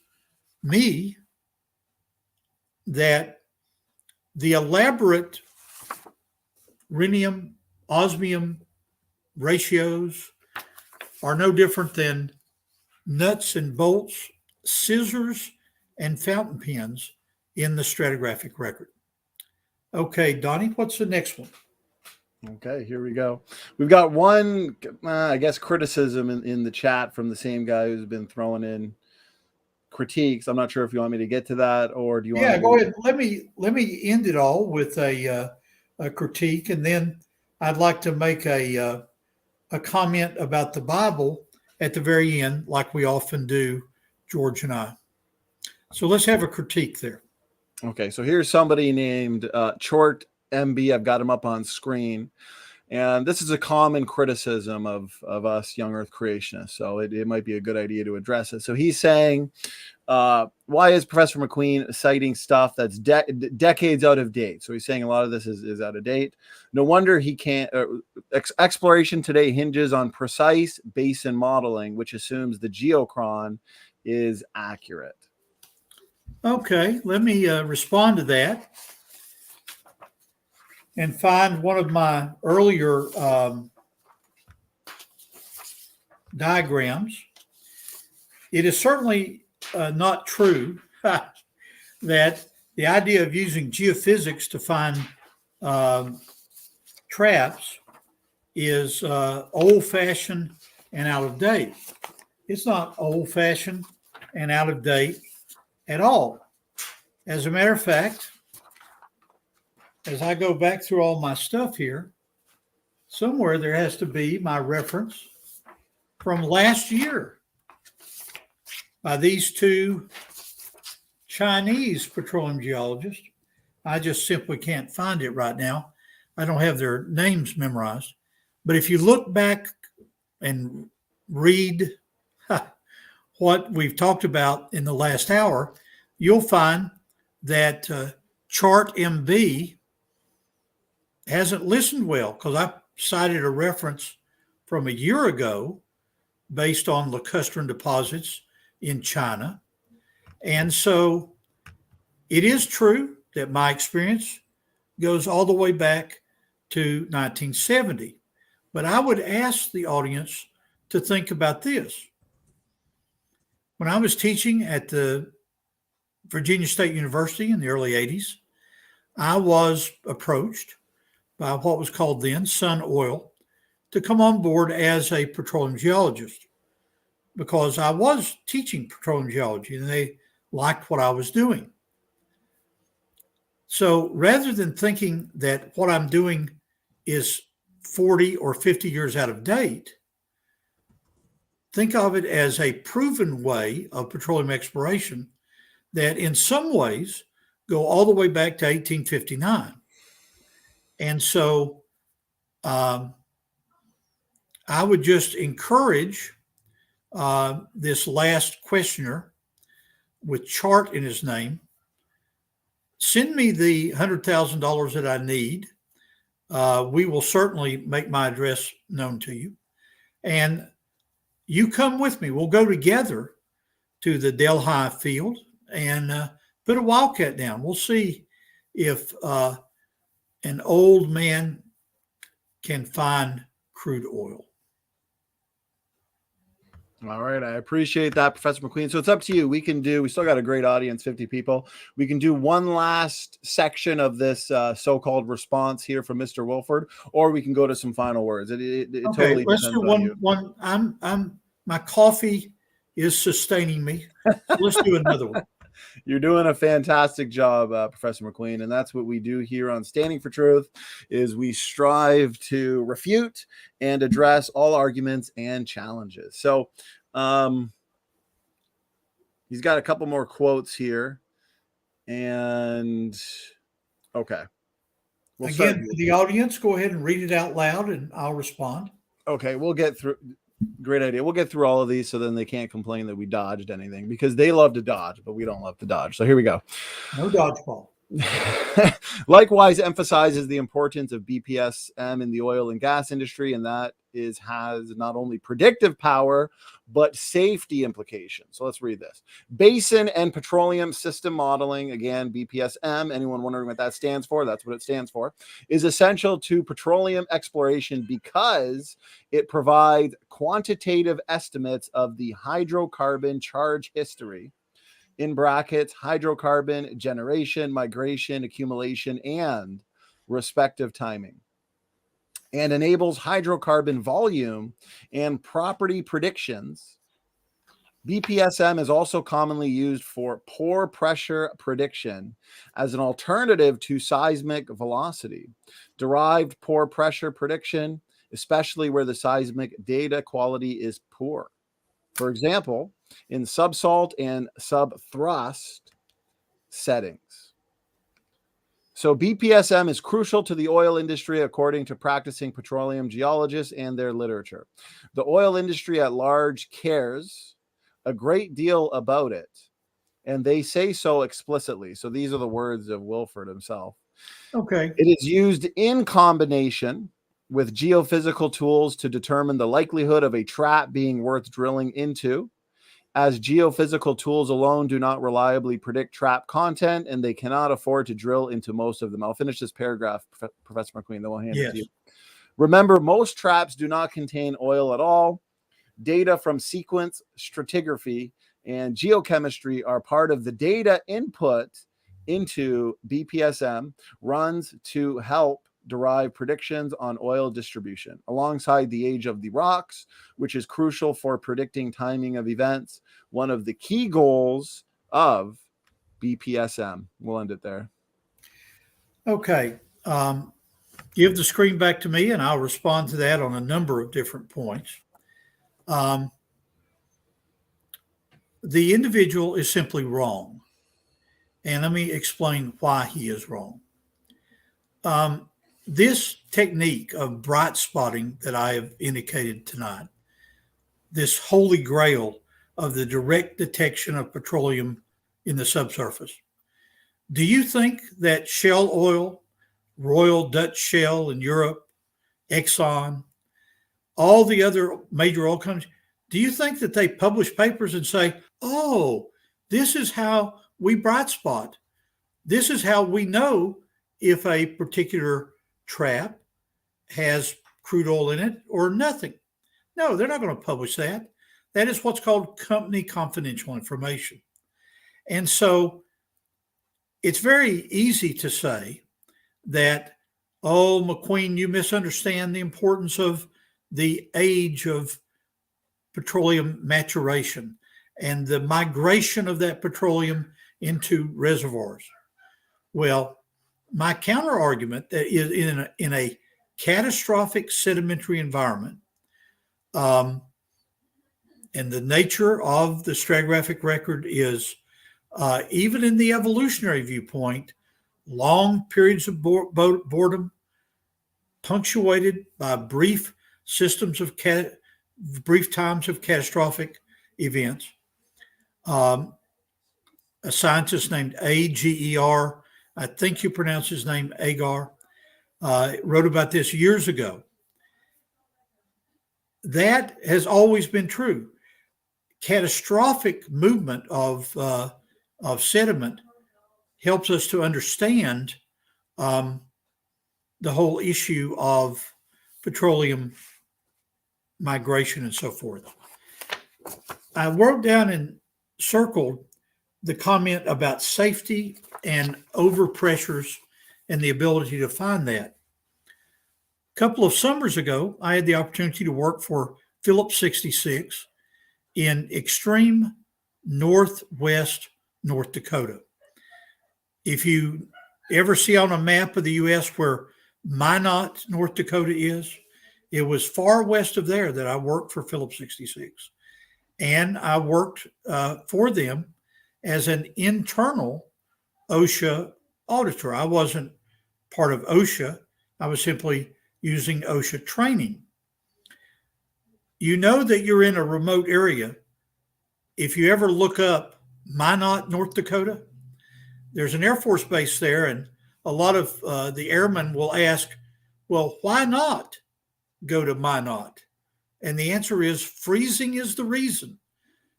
me that the elaborate rhenium, osmium ratios are no different than nuts and bolts, scissors, and fountain pens in the stratigraphic record. Okay, Donnie, what's the next one? Okay, here we go. We've got one, I guess, criticism in the chat from the same guy who's been throwing in critiques. I'm not sure if you want me to get to that, or do you want? Yeah, go ahead. Let me end it all with a critique, and then I'd like to make a comment about the Bible at the very end, like we often do, George and I. So let's have a critique there. Okay, so here's somebody named Chort MB. I've got him up on screen. And this is a common criticism of us young Earth creationists. So it might be a good idea to address it. So he's saying, why is Professor McQueen citing stuff that's decades out of date? So he's saying a lot of this is out of date. No wonder he can't. Exploration today hinges on precise basin modeling, which assumes the geochron is accurate. Okay, let me respond to that and find one of my earlier diagrams. It is certainly not true that the idea of using geophysics to find traps is old-fashioned and out of date. It's not old-fashioned and out of date at all. As a matter of fact, as I go back through all my stuff here, somewhere there has to be my reference from last year. by these two Chinese petroleum geologists. I just simply can't find it right now. I don't have their names memorized. But if you look back and read what we've talked about in the last hour, you'll find that Chart MB hasn't listened well, because I cited a reference from a year ago based on lacustrine deposits in China. And so it is true that my experience goes all the way back to 1970. But I would ask the audience to think about this. When I was teaching at the Virginia State University in the early 80s, I was approached by what was called then Sun Oil to come on board as a petroleum geologist, because I was teaching petroleum geology and they liked what I was doing. So rather than thinking that what I'm doing is 40 or 50 years out of date, think of it as a proven way of petroleum exploration that in some ways go all the way back to 1859. And so I would just encourage this last questioner with Chart in his name, send me the $100,000 that I need. We will certainly make my address known to you. And you come with me. We'll go together to the Delhi field and put a wildcat down. We'll see if an old man can find crude oil. All right. I appreciate that, Professor McQueen. So it's up to you. We still got a great audience, 50 people. We can do one last section of this so-called response here from Mr. Wilford, or we can go to some final words. It okay, totally let's depends do on you. I'm my coffee is sustaining me. Let's do another one. You're doing a fantastic job, Professor McQueen, and that's what we do here on Standing for Truth, is we strive to refute and address all arguments and challenges. So he's got a couple more quotes here, and okay. Again, the audience, go ahead and read it out loud, and I'll respond. Okay, we'll get through. Great idea. We'll get through all of these so then they can't complain that we dodged anything, because they love to dodge, but we don't love to dodge. So here we go. No dodgeball. Likewise emphasizes the importance of BPSM in the oil and gas industry, and that has not only predictive power but safety implications. So let's read this. Basin and petroleum system modeling, again BPSM, anyone wondering what that stands for? That's what it stands for, is essential to petroleum exploration because it provides quantitative estimates of the hydrocarbon charge history, in brackets, hydrocarbon generation, migration, accumulation, and respective timing, and enables hydrocarbon volume and property predictions. BPSM is also commonly used for pore pressure prediction as an alternative to seismic velocity. Derived pore pressure prediction, especially where the seismic data quality is poor. For example, in subsalt and subthrust settings. So BPSM is crucial to the oil industry, according to practicing petroleum geologists and their literature. The oil industry at large cares a great deal about it, and they say so explicitly. So these are the words of Wilford himself. Okay. It is used in combination with geophysical tools to determine the likelihood of a trap being worth drilling into, as geophysical tools alone do not reliably predict trap content, and they cannot afford to drill into most of them. I'll finish this paragraph, Professor McQueen, then we'll hand it to you. Remember, most traps do not contain oil at all. Data from sequence stratigraphy and geochemistry are part of the data input into BPSM runs to help derive predictions on oil distribution, alongside the age of the rocks, which is crucial for predicting timing of events. One of the key goals of BPSM. We'll end it there. Okay. Give the screen back to me, and I'll respond to that on a number of different points. the individual is simply wrong. And let me explain why he is wrong. This technique of bright spotting that I have indicated tonight, this holy grail of the direct detection of petroleum in the subsurface. Do you think that Shell Oil, Royal Dutch Shell in Europe, Exxon, all the other major oil companies, do you think that they publish papers and say, oh, this is how we bright spot? This is how we know if a particular trap has crude oil in it or nothing? No, they're not going to publish that. That is what's called company confidential information. And so it's very easy to say that, oh, McQueen, you misunderstand the importance of the age of petroleum maturation and the migration of that petroleum into reservoirs. Well, my counter argument that is in a catastrophic sedimentary environment, and the nature of the stratigraphic record is, even in the evolutionary viewpoint, long periods of boredom, punctuated by brief times of catastrophic events. A scientist named Ager, I think you pronounce his name Agar, wrote about this years ago. That has always been true. Catastrophic movement of sediment helps us to understand the whole issue of petroleum migration and so forth. I wrote down and circled the comment about safety and overpressures and the ability to find that. A couple of summers ago, I had the opportunity to work for Phillips 66 in extreme northwest North Dakota. If you ever see on a map of the U.S. where Minot, North Dakota is, it was far west of there that I worked for Phillips 66. And I worked for them as an internal OSHA auditor. I wasn't part of OSHA. I was simply using OSHA training. You know that you're in a remote area if you ever look up Minot, North Dakota. There's an Air Force base there, and a lot of the airmen will ask, well, why not go to Minot? And the answer is freezing is the reason.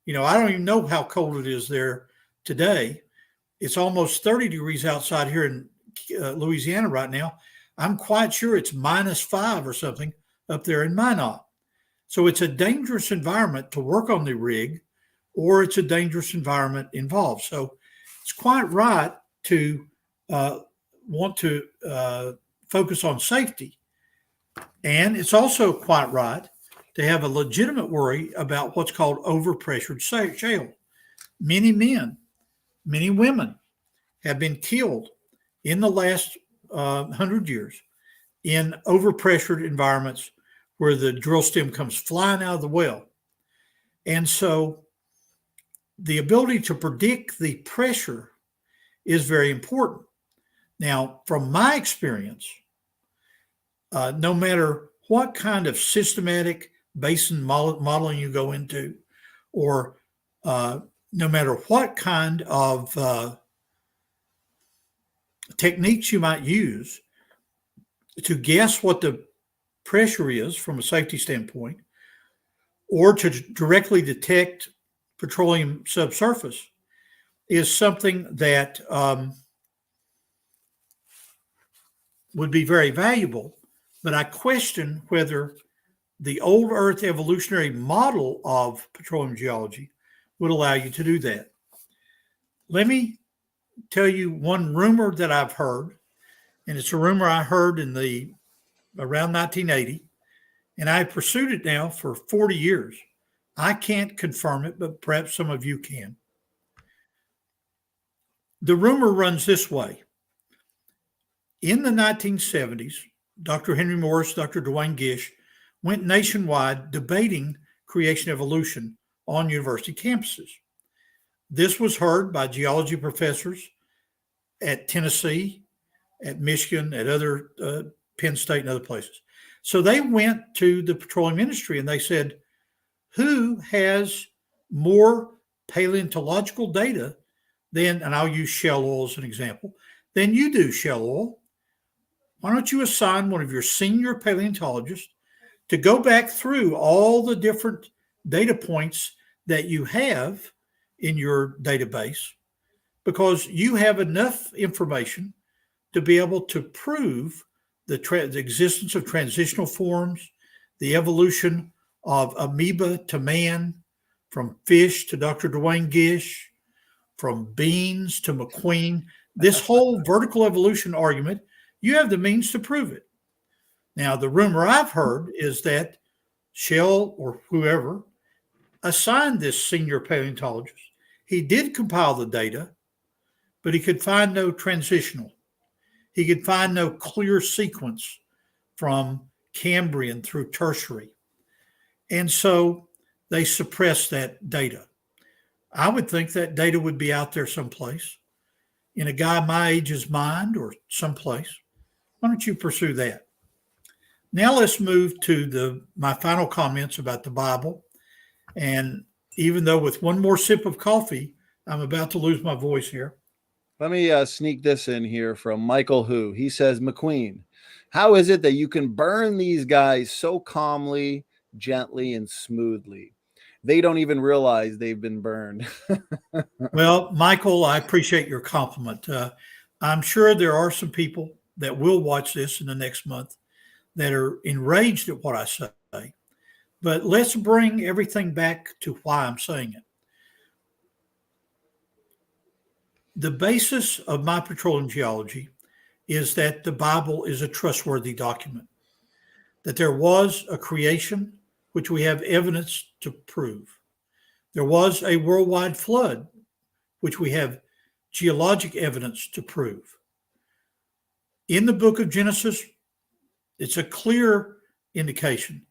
You know, I don't even know how cold it is there today. It's almost 30 degrees outside here in Louisiana right now. I'm quite sure it's -5 or something up there in Minot. So it's a dangerous environment to work on the rig, or it's a dangerous environment involved. So it's quite right to want to focus on safety. And it's also quite right to have a legitimate worry about what's called overpressured shale. Many men, many women have been killed in the last 100 years in overpressured environments where the drill stem comes flying out of the well. And so the ability to predict the pressure is very important. Now, from my experience, no matter what kind of systematic basin modeling you go into, or no matter what kind of techniques you might use to guess what the pressure is from a safety standpoint, or to directly detect petroleum subsurface, is something that would be very valuable. But I question whether the old Earth evolutionary model of petroleum geology would allow you to do that. Let me tell you one rumor that I've heard, and it's a rumor I heard around 1980, and I've pursued it now for 40 years. I can't confirm it, but perhaps some of you can. The rumor runs this way. In the 1970s, Dr. Henry Morris, Dr. Dwayne Gish went nationwide debating creation evolution on university campuses. This was heard by geology professors at Tennessee, at Michigan, at other Penn State and other places. So they went to the petroleum industry and they said, who has more paleontological data than, and I'll use shale oil as an example, than you do, shale oil? Why don't you assign one of your senior paleontologists to go back through all the different data points that you have in your database, because you have enough information to be able to prove the existence of transitional forms, the evolution of amoeba to man, from fish to Dr. Dwayne Gish, from beans to McQueen. This whole vertical evolution argument, you have the means to prove it. Now, the rumor I've heard is that Shell or whoever assigned this senior paleontologist. He did compile the data, but he could find no transitional. He could find no clear sequence from Cambrian through Tertiary. And so they suppressed that data. I would think that data would be out there someplace in a guy my age's mind or someplace. Why don't you pursue that? Now let's move to my final comments about the Bible. And even though with one more sip of coffee, I'm about to lose my voice here. Let me sneak this in here from Michael Who. He says, McQueen, how is it that you can burn these guys so calmly, gently, and smoothly? They don't even realize they've been burned. Well, Michael, I appreciate your compliment. I'm sure there are some people that will watch this in the next month that are enraged at what I say. But let's bring everything back to why I'm saying it. The basis of my petroleum geology is that the Bible is a trustworthy document, that there was a creation, which we have evidence to prove. There was a worldwide flood, which we have geologic evidence to prove. In the book of Genesis, it's a clear indication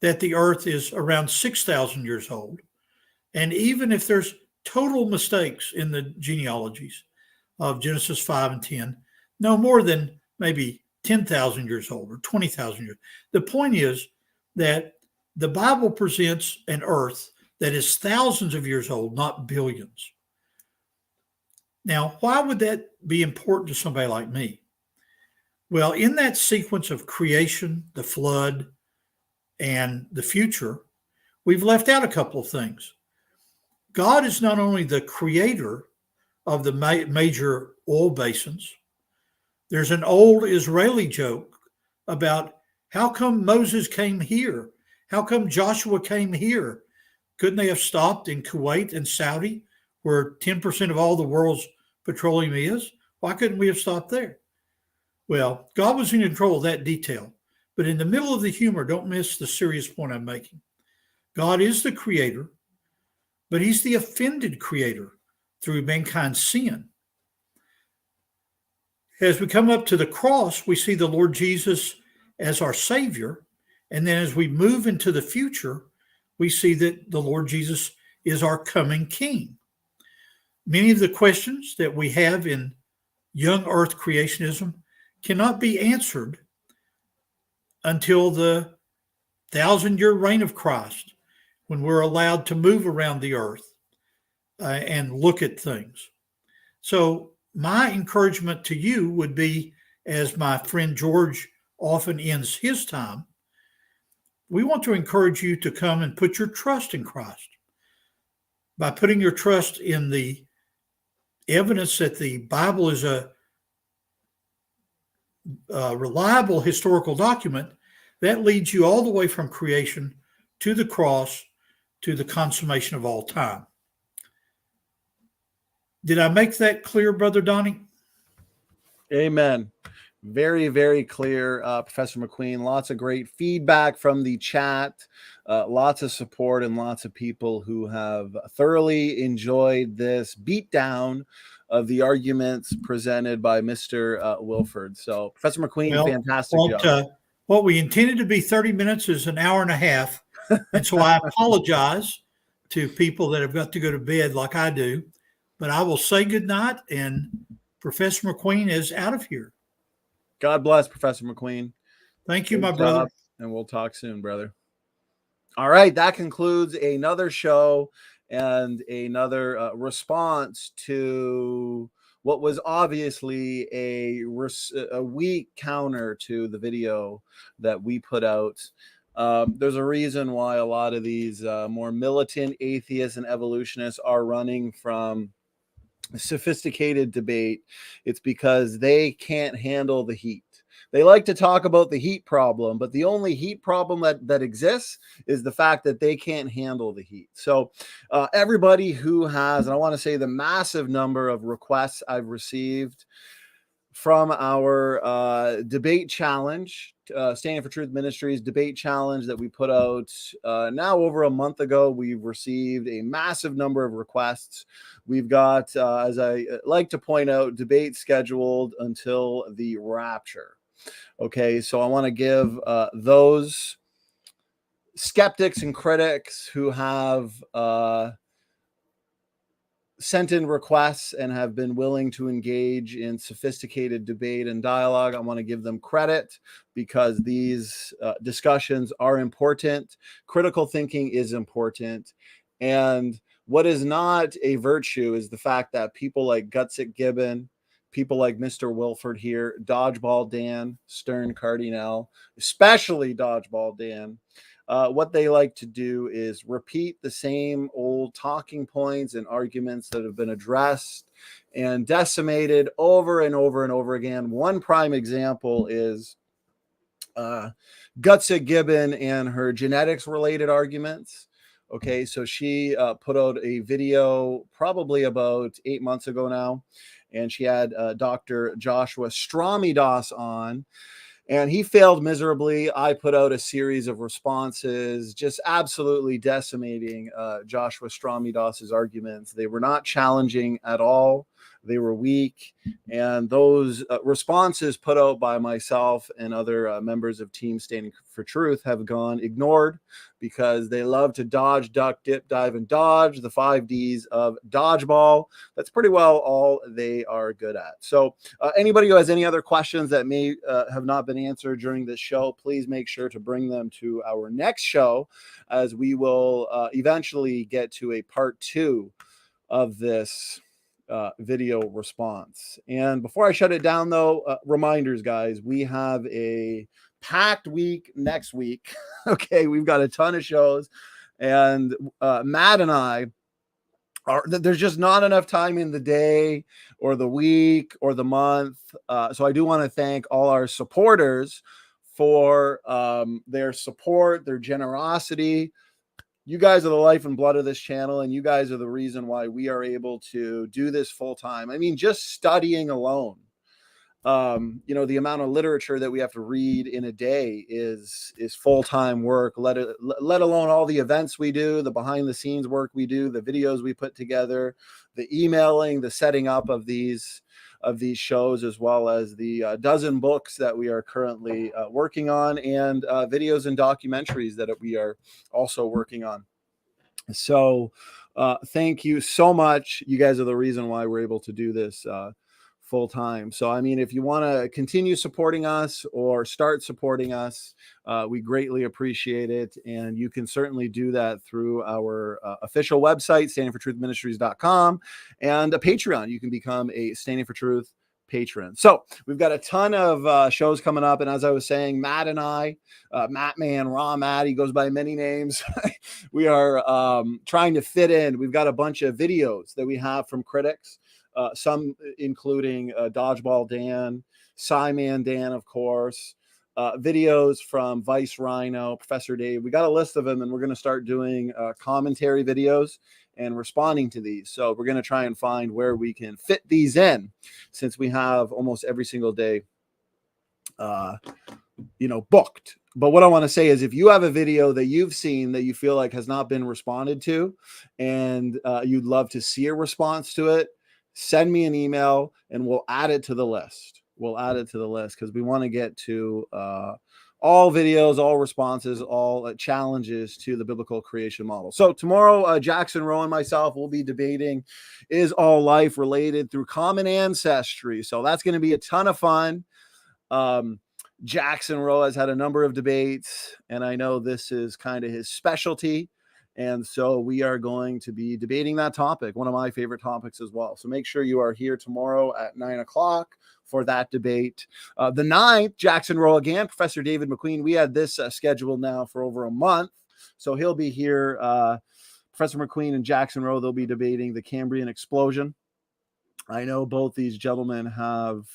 that the earth is around 6,000 years old. And even if there's total mistakes in the genealogies of Genesis 5 and 10, no more than maybe 10,000 years old or 20,000 years. The point is that the Bible presents an earth that is thousands of years old, not billions. Now, why would that be important to somebody like me? Well, in that sequence of creation, the flood, and the future, we've left out a couple of things. God is not only the creator of the major oil basins. There's an old Israeli joke about how come Moses came here? How come Joshua came here? Couldn't they have stopped in Kuwait and Saudi, where 10% of all the world's petroleum is? Why couldn't we have stopped there? Well, God was in control of that detail. But in the middle of the humor, don't miss the serious point I'm making. God is the creator, but he's the offended creator through mankind's sin. As we come up to the cross, we see the Lord Jesus as our Savior. And then as we move into the future, we see that the Lord Jesus is our coming King. Many of the questions that we have in young earth creationism cannot be answered until the 1,000-year reign of Christ, when we're allowed to move around the earth and look at things. So my encouragement to you would be, as my friend George often ends his time, we want to encourage you to come and put your trust in Christ. By putting your trust in the evidence that the Bible is a reliable historical document, that leads you all the way from creation to the cross to the consummation of all time. Did I make that clear, Brother Donnie? Amen. Very, very clear, Professor McQueen. Lots of great feedback from the chat, lots of support, and lots of people who have thoroughly enjoyed this beatdown of the arguments presented by Mr. Wilford. So, Professor McQueen, fantastic job. What we intended to be 30 minutes is an hour and a half. And so I apologize to people that have got to go to bed like I do. But I will say goodnight, and Professor McQueen is out of here. God bless, Professor McQueen. Thank you, Good my job, brother. and we'll talk soon, brother. All right, that concludes another show and another response to what was obviously a weak counter to the video that we put out. There's a reason why a lot of these more militant atheists and evolutionists are running from sophisticated debate. It's because they can't handle the heat. They like to talk about the heat problem, but the only heat problem that exists is the fact that they can't handle the heat. So everybody who has, and I want to say the massive number of requests I've received from our debate challenge, Standing for Truth Ministries debate challenge that we put out now over a month ago. We've received a massive number of requests. We've got, as I like to point out, debates scheduled until the rapture. Okay, so I want to give those skeptics and critics who have sent in requests and have been willing to engage in sophisticated debate and dialogue, I want to give them credit, because these discussions are important. Critical thinking is important. And what is not a virtue is the fact that people like Gutsick Gibbon, people like Mr. Wilford here, Dodgeball Dan, Stern Cardinal, especially Dodgeball Dan, what they like to do is repeat the same old talking points and arguments that have been addressed and decimated over and over and over again. One prime example is Gutsick Gibbon and her genetics-related arguments. Okay, so she put out a video probably about 8 months ago now, and she had Dr. Joshua Stramidos on, and he failed miserably. I put out a series of responses, just absolutely decimating Joshua Stramidos's arguments. They were not challenging at all. They were weak. And those responses put out by myself and other members of Team Standing for Truth have gone ignored, because they love to dodge, duck, dip, dive, and dodge, the 5 Ds of dodgeball. That's pretty well all they are good at. So anybody who has any other questions that may have not been answered during this show, please make sure to bring them to our next show, as we will eventually get to a part 2 of this video response. And before I shut it down, though, reminders, guys, we have a packed week next week. Okay, we've got a ton of shows, and Matt and I there's just not enough time in the day or the week or the month. So I do want to thank all our supporters for their support, their generosity. You guys are the life and blood of this channel, and you guys are the reason why we are able to do this full time. I mean, just studying alone, the amount of literature that we have to read in a day is full-time work, let alone all the events we do, the behind the scenes work we do, the videos we put together, the emailing, the setting up of these shows, as well as the dozen books that we are currently working on, and videos and documentaries that we are also working on. So thank you so much. You guys are the reason why we're able to do this full time. So, I mean, if you want to continue supporting us or start supporting us, we greatly appreciate it. And you can certainly do that through our official website, standingfortruthministries.com, and a Patreon. You can become a Standing for Truth patron. So we've got a ton of shows coming up. And as I was saying, Matt and I, Matt Man, Raw Matt, he goes by many names. We are trying to fit in. We've got a bunch of videos that we have from critics, some including Dodgeball Dan, Psyman Dan, of course, videos from Vice Rhino, Professor Dave. We got a list of them, and we're going to start doing commentary videos and responding to these. So we're going to try and find where we can fit these in, since we have almost every single day booked. But what I want to say is, if you have a video that you've seen that you feel like has not been responded to, and you'd love to see a response to it, send me an email and we'll add it to the list. We'll add it to the list, because we want to get to all videos, all responses, all challenges to the biblical creation model. So tomorrow, Jackson Rowe and myself will be debating, is all life related through common ancestry? So that's going to be a ton of fun. Jackson Rowe has had a number of debates, and I know this is kind of his specialty. And so we are going to be debating that topic, one of my favorite topics as well. So make sure you are here tomorrow at 9 o'clock for that debate. The 9th, Jackson Rowe again, Professor David McQueen. We had this scheduled now for over a month. So he'll be here. Professor McQueen and Jackson Rowe, they'll be debating the Cambrian explosion. I know both these gentlemen have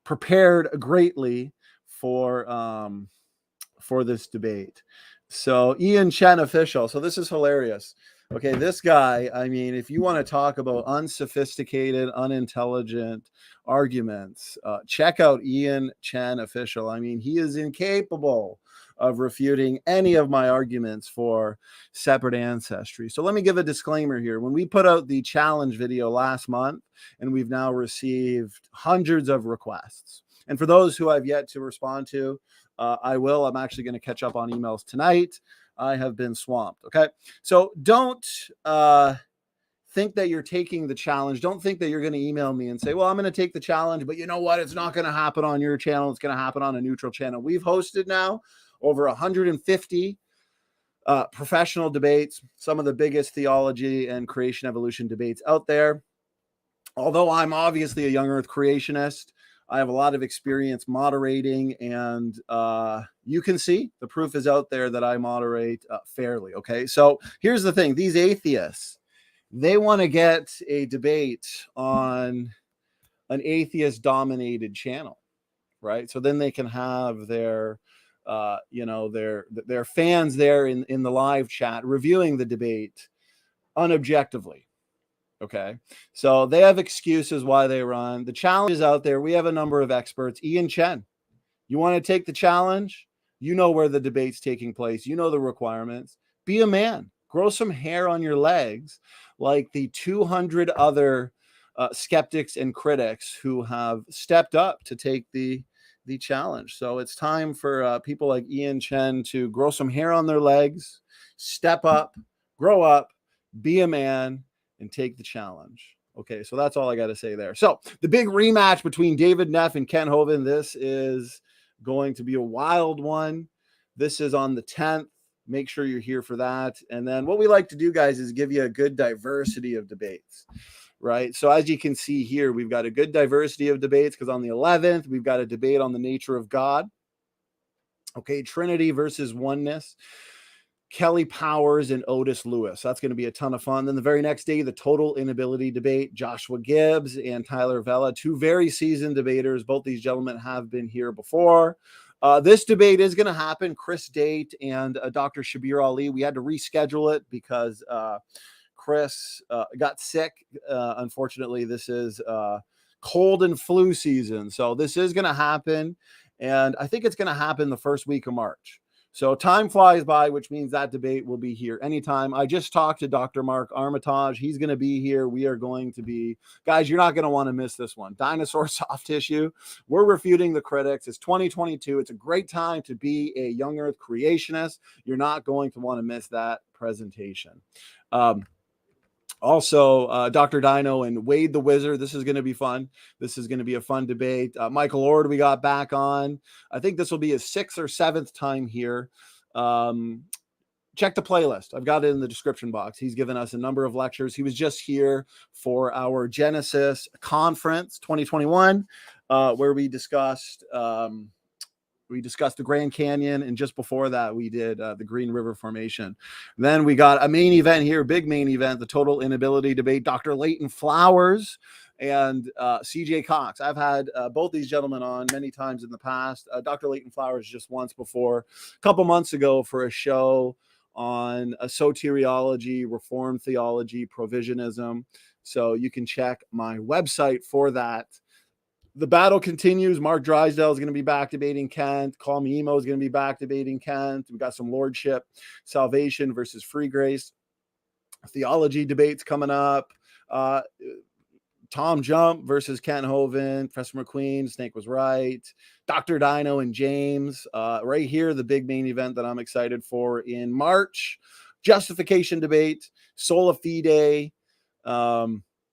prepared greatly for this debate. So Ian Chen official. So this is hilarious. Okay, this guy, I mean, if you want to talk about unsophisticated, unintelligent arguments, check out Ian Chen official. I mean, he is incapable of refuting any of my arguments for separate ancestry. So let me give a disclaimer here. When we put out the challenge video last month, and we've now received hundreds of requests. And for those who I've yet to respond to, I'm actually going to catch up on emails tonight. I have been swamped. Okay. So don't think that you're taking the challenge. Don't think that you're going to email me and say, well, I'm going to take the challenge, but you know what? It's not going to happen on your channel. It's going to happen on a neutral channel. We've hosted now over 150 professional debates, some of the biggest theology and creation evolution debates out there. Although I'm obviously a young earth creationist, I have a lot of experience moderating, and you can see the proof is out there that I moderate fairly. Okay, so here's the thing. These atheists, they want to get a debate on an atheist-dominated channel, right? So then they can have their fans there in the live chat reviewing the debate unobjectively. Okay, so they have excuses why they run. The challenge is out there. We have a number of experts. Ian Chen, you want to take the challenge? You know where the debate's taking place. You know the requirements. Be a man. Grow some hair on your legs like the 200 other skeptics and critics who have stepped up to take the challenge. So it's time for people like Ian Chen to grow some hair on their legs, step up, grow up, be a man, and take the challenge. Okay, so that's all I got to say there. So the big rematch between David Neff and Ken Hovind, this is going to be a wild one. This is on the 10th. Make sure you're here for that. And then what we like to do, guys, is give you a good diversity of debates, right? So as you can see here, we've got a good diversity of debates because on the 11th, we've got a debate on the nature of God. Okay, Trinity versus oneness. Kelly Powers and Otis Lewis. That's going to be a ton of fun. Then the very next day, the total inability debate, Joshua Gibbs and Tyler Vela, two very seasoned debaters. Both these gentlemen have been here before. This debate is going to happen. Chris Date and Dr. Shabir Ali. We had to reschedule it because Chris got sick. Unfortunately, this is cold and flu season. So this is going to happen. And I think it's going to happen the first week of March. So time flies by, which means that debate will be here anytime. I just talked to Dr. Mark Armitage. He's going to be here. We are going to be, guys, you're not going to want to miss this one. Dinosaur soft tissue. We're refuting the critics. It's 2022. It's a great time to be a young earth creationist. You're not going to want to miss that presentation. Also, Dr. Dino and Wade the Wizard. This is going to be fun. This is going to be a fun debate. Michael Ord, we got back on. I think this will be his 6th or 7th time here. Check the playlist. I've got it in the description box. He's given us a number of lectures. He was just here for our Genesis conference 2021, where we discussed the Grand Canyon, and just before that, we did the Green River Formation. Then we got a main event here, big main event, the total inability debate, Dr. Leighton Flowers and CJ Cox. I've had both these gentlemen on many times in the past. Dr. Leighton Flowers just once before, a couple months ago for a show on soteriology, Reformed theology, provisionism. So you can check my website for that. The battle continues. Mark Drysdale is going to be back debating Kent. Call Me Emo is going to be back debating Kent. We got some lordship, salvation versus free grace, theology debates coming up. Tom Jump versus Ken Hovind, Professor McQueen, Snake was right, Dr. Dino and James. Right here, the big main event that I'm excited for in March, justification debate, sola fide,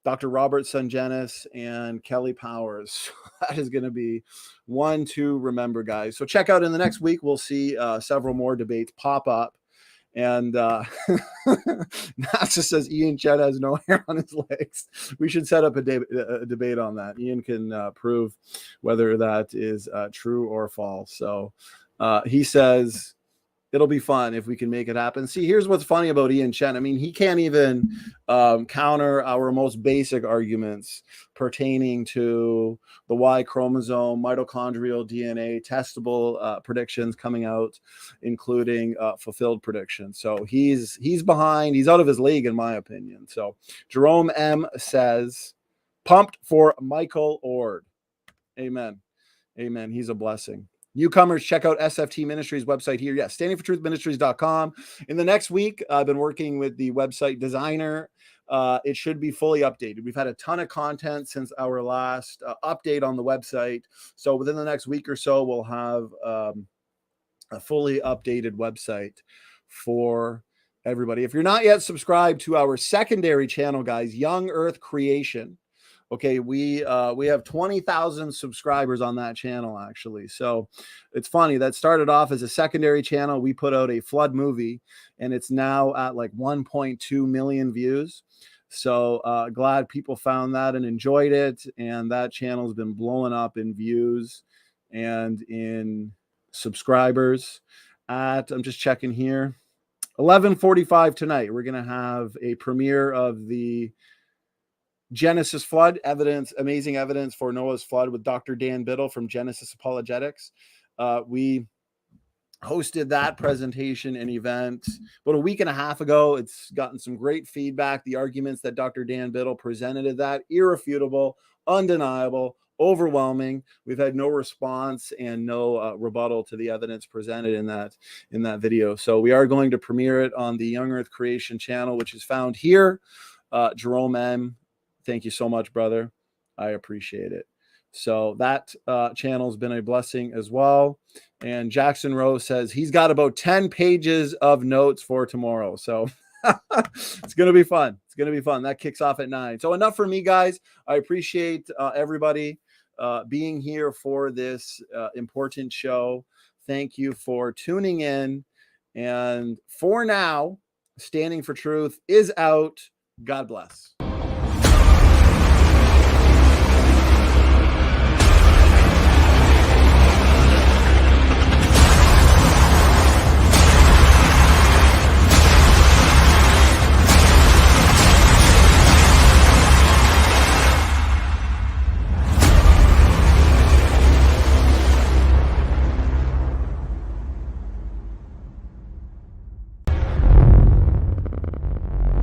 Dr. Robert Sungenis and Kelly Powers. That is going to be one to remember, guys. So check out in the next week. We'll see several more debates pop up. And NASA says Ian Chen has no hair on his legs. We should set up a debate on that. Ian can prove whether that is true or false. So he says it'll be fun if we can make it happen. See, here's what's funny about Ian Chen. I mean, he can't even counter our most basic arguments pertaining to the Y chromosome, mitochondrial DNA, testable predictions coming out, including fulfilled predictions. So he's behind. He's out of his league, in my opinion. So Jerome M. says, pumped for Michael Ord. Amen. Amen. He's a blessing. Newcomers, check out SFT Ministries website here. Yes, standingfortruthministries.com. In the next week, I've been working with the website designer. It should be fully updated. We've had a ton of content since our last update on the website. So within the next week or so, we'll have a fully updated website for everybody. If you're not yet subscribed to our secondary channel, guys, Young Earth Creation. Okay, we have 20,000 subscribers on that channel, actually. So it's funny, that started off as a secondary channel. We put out a flood movie, and it's now at like 1.2 million views. So glad people found that and enjoyed it. And that channel's been blowing up in views and in subscribers. I'm just checking here, 11:45 tonight. We're going to have a premiere of the Genesis flood evidence, amazing evidence for Noah's flood with Dr. Dan Biddle from Genesis Apologetics. We hosted that presentation and event about a week and a half ago. It's gotten some great feedback. The arguments that Dr. Dan Biddle presented at that, irrefutable, undeniable, overwhelming. We've had no response and no rebuttal to the evidence presented in that video. So we are going to premiere it on the Young Earth Creation channel, which is found here. Jerome M., thank you so much, brother. I appreciate it. So that channel's been a blessing as well. And Jackson Rose says he's got about 10 pages of notes for tomorrow. So it's going to be fun. It's going to be fun. That kicks off at 9. So enough for me, guys. I appreciate everybody being here for this important show. Thank you for tuning in. And for now, Standing for Truth is out. God bless.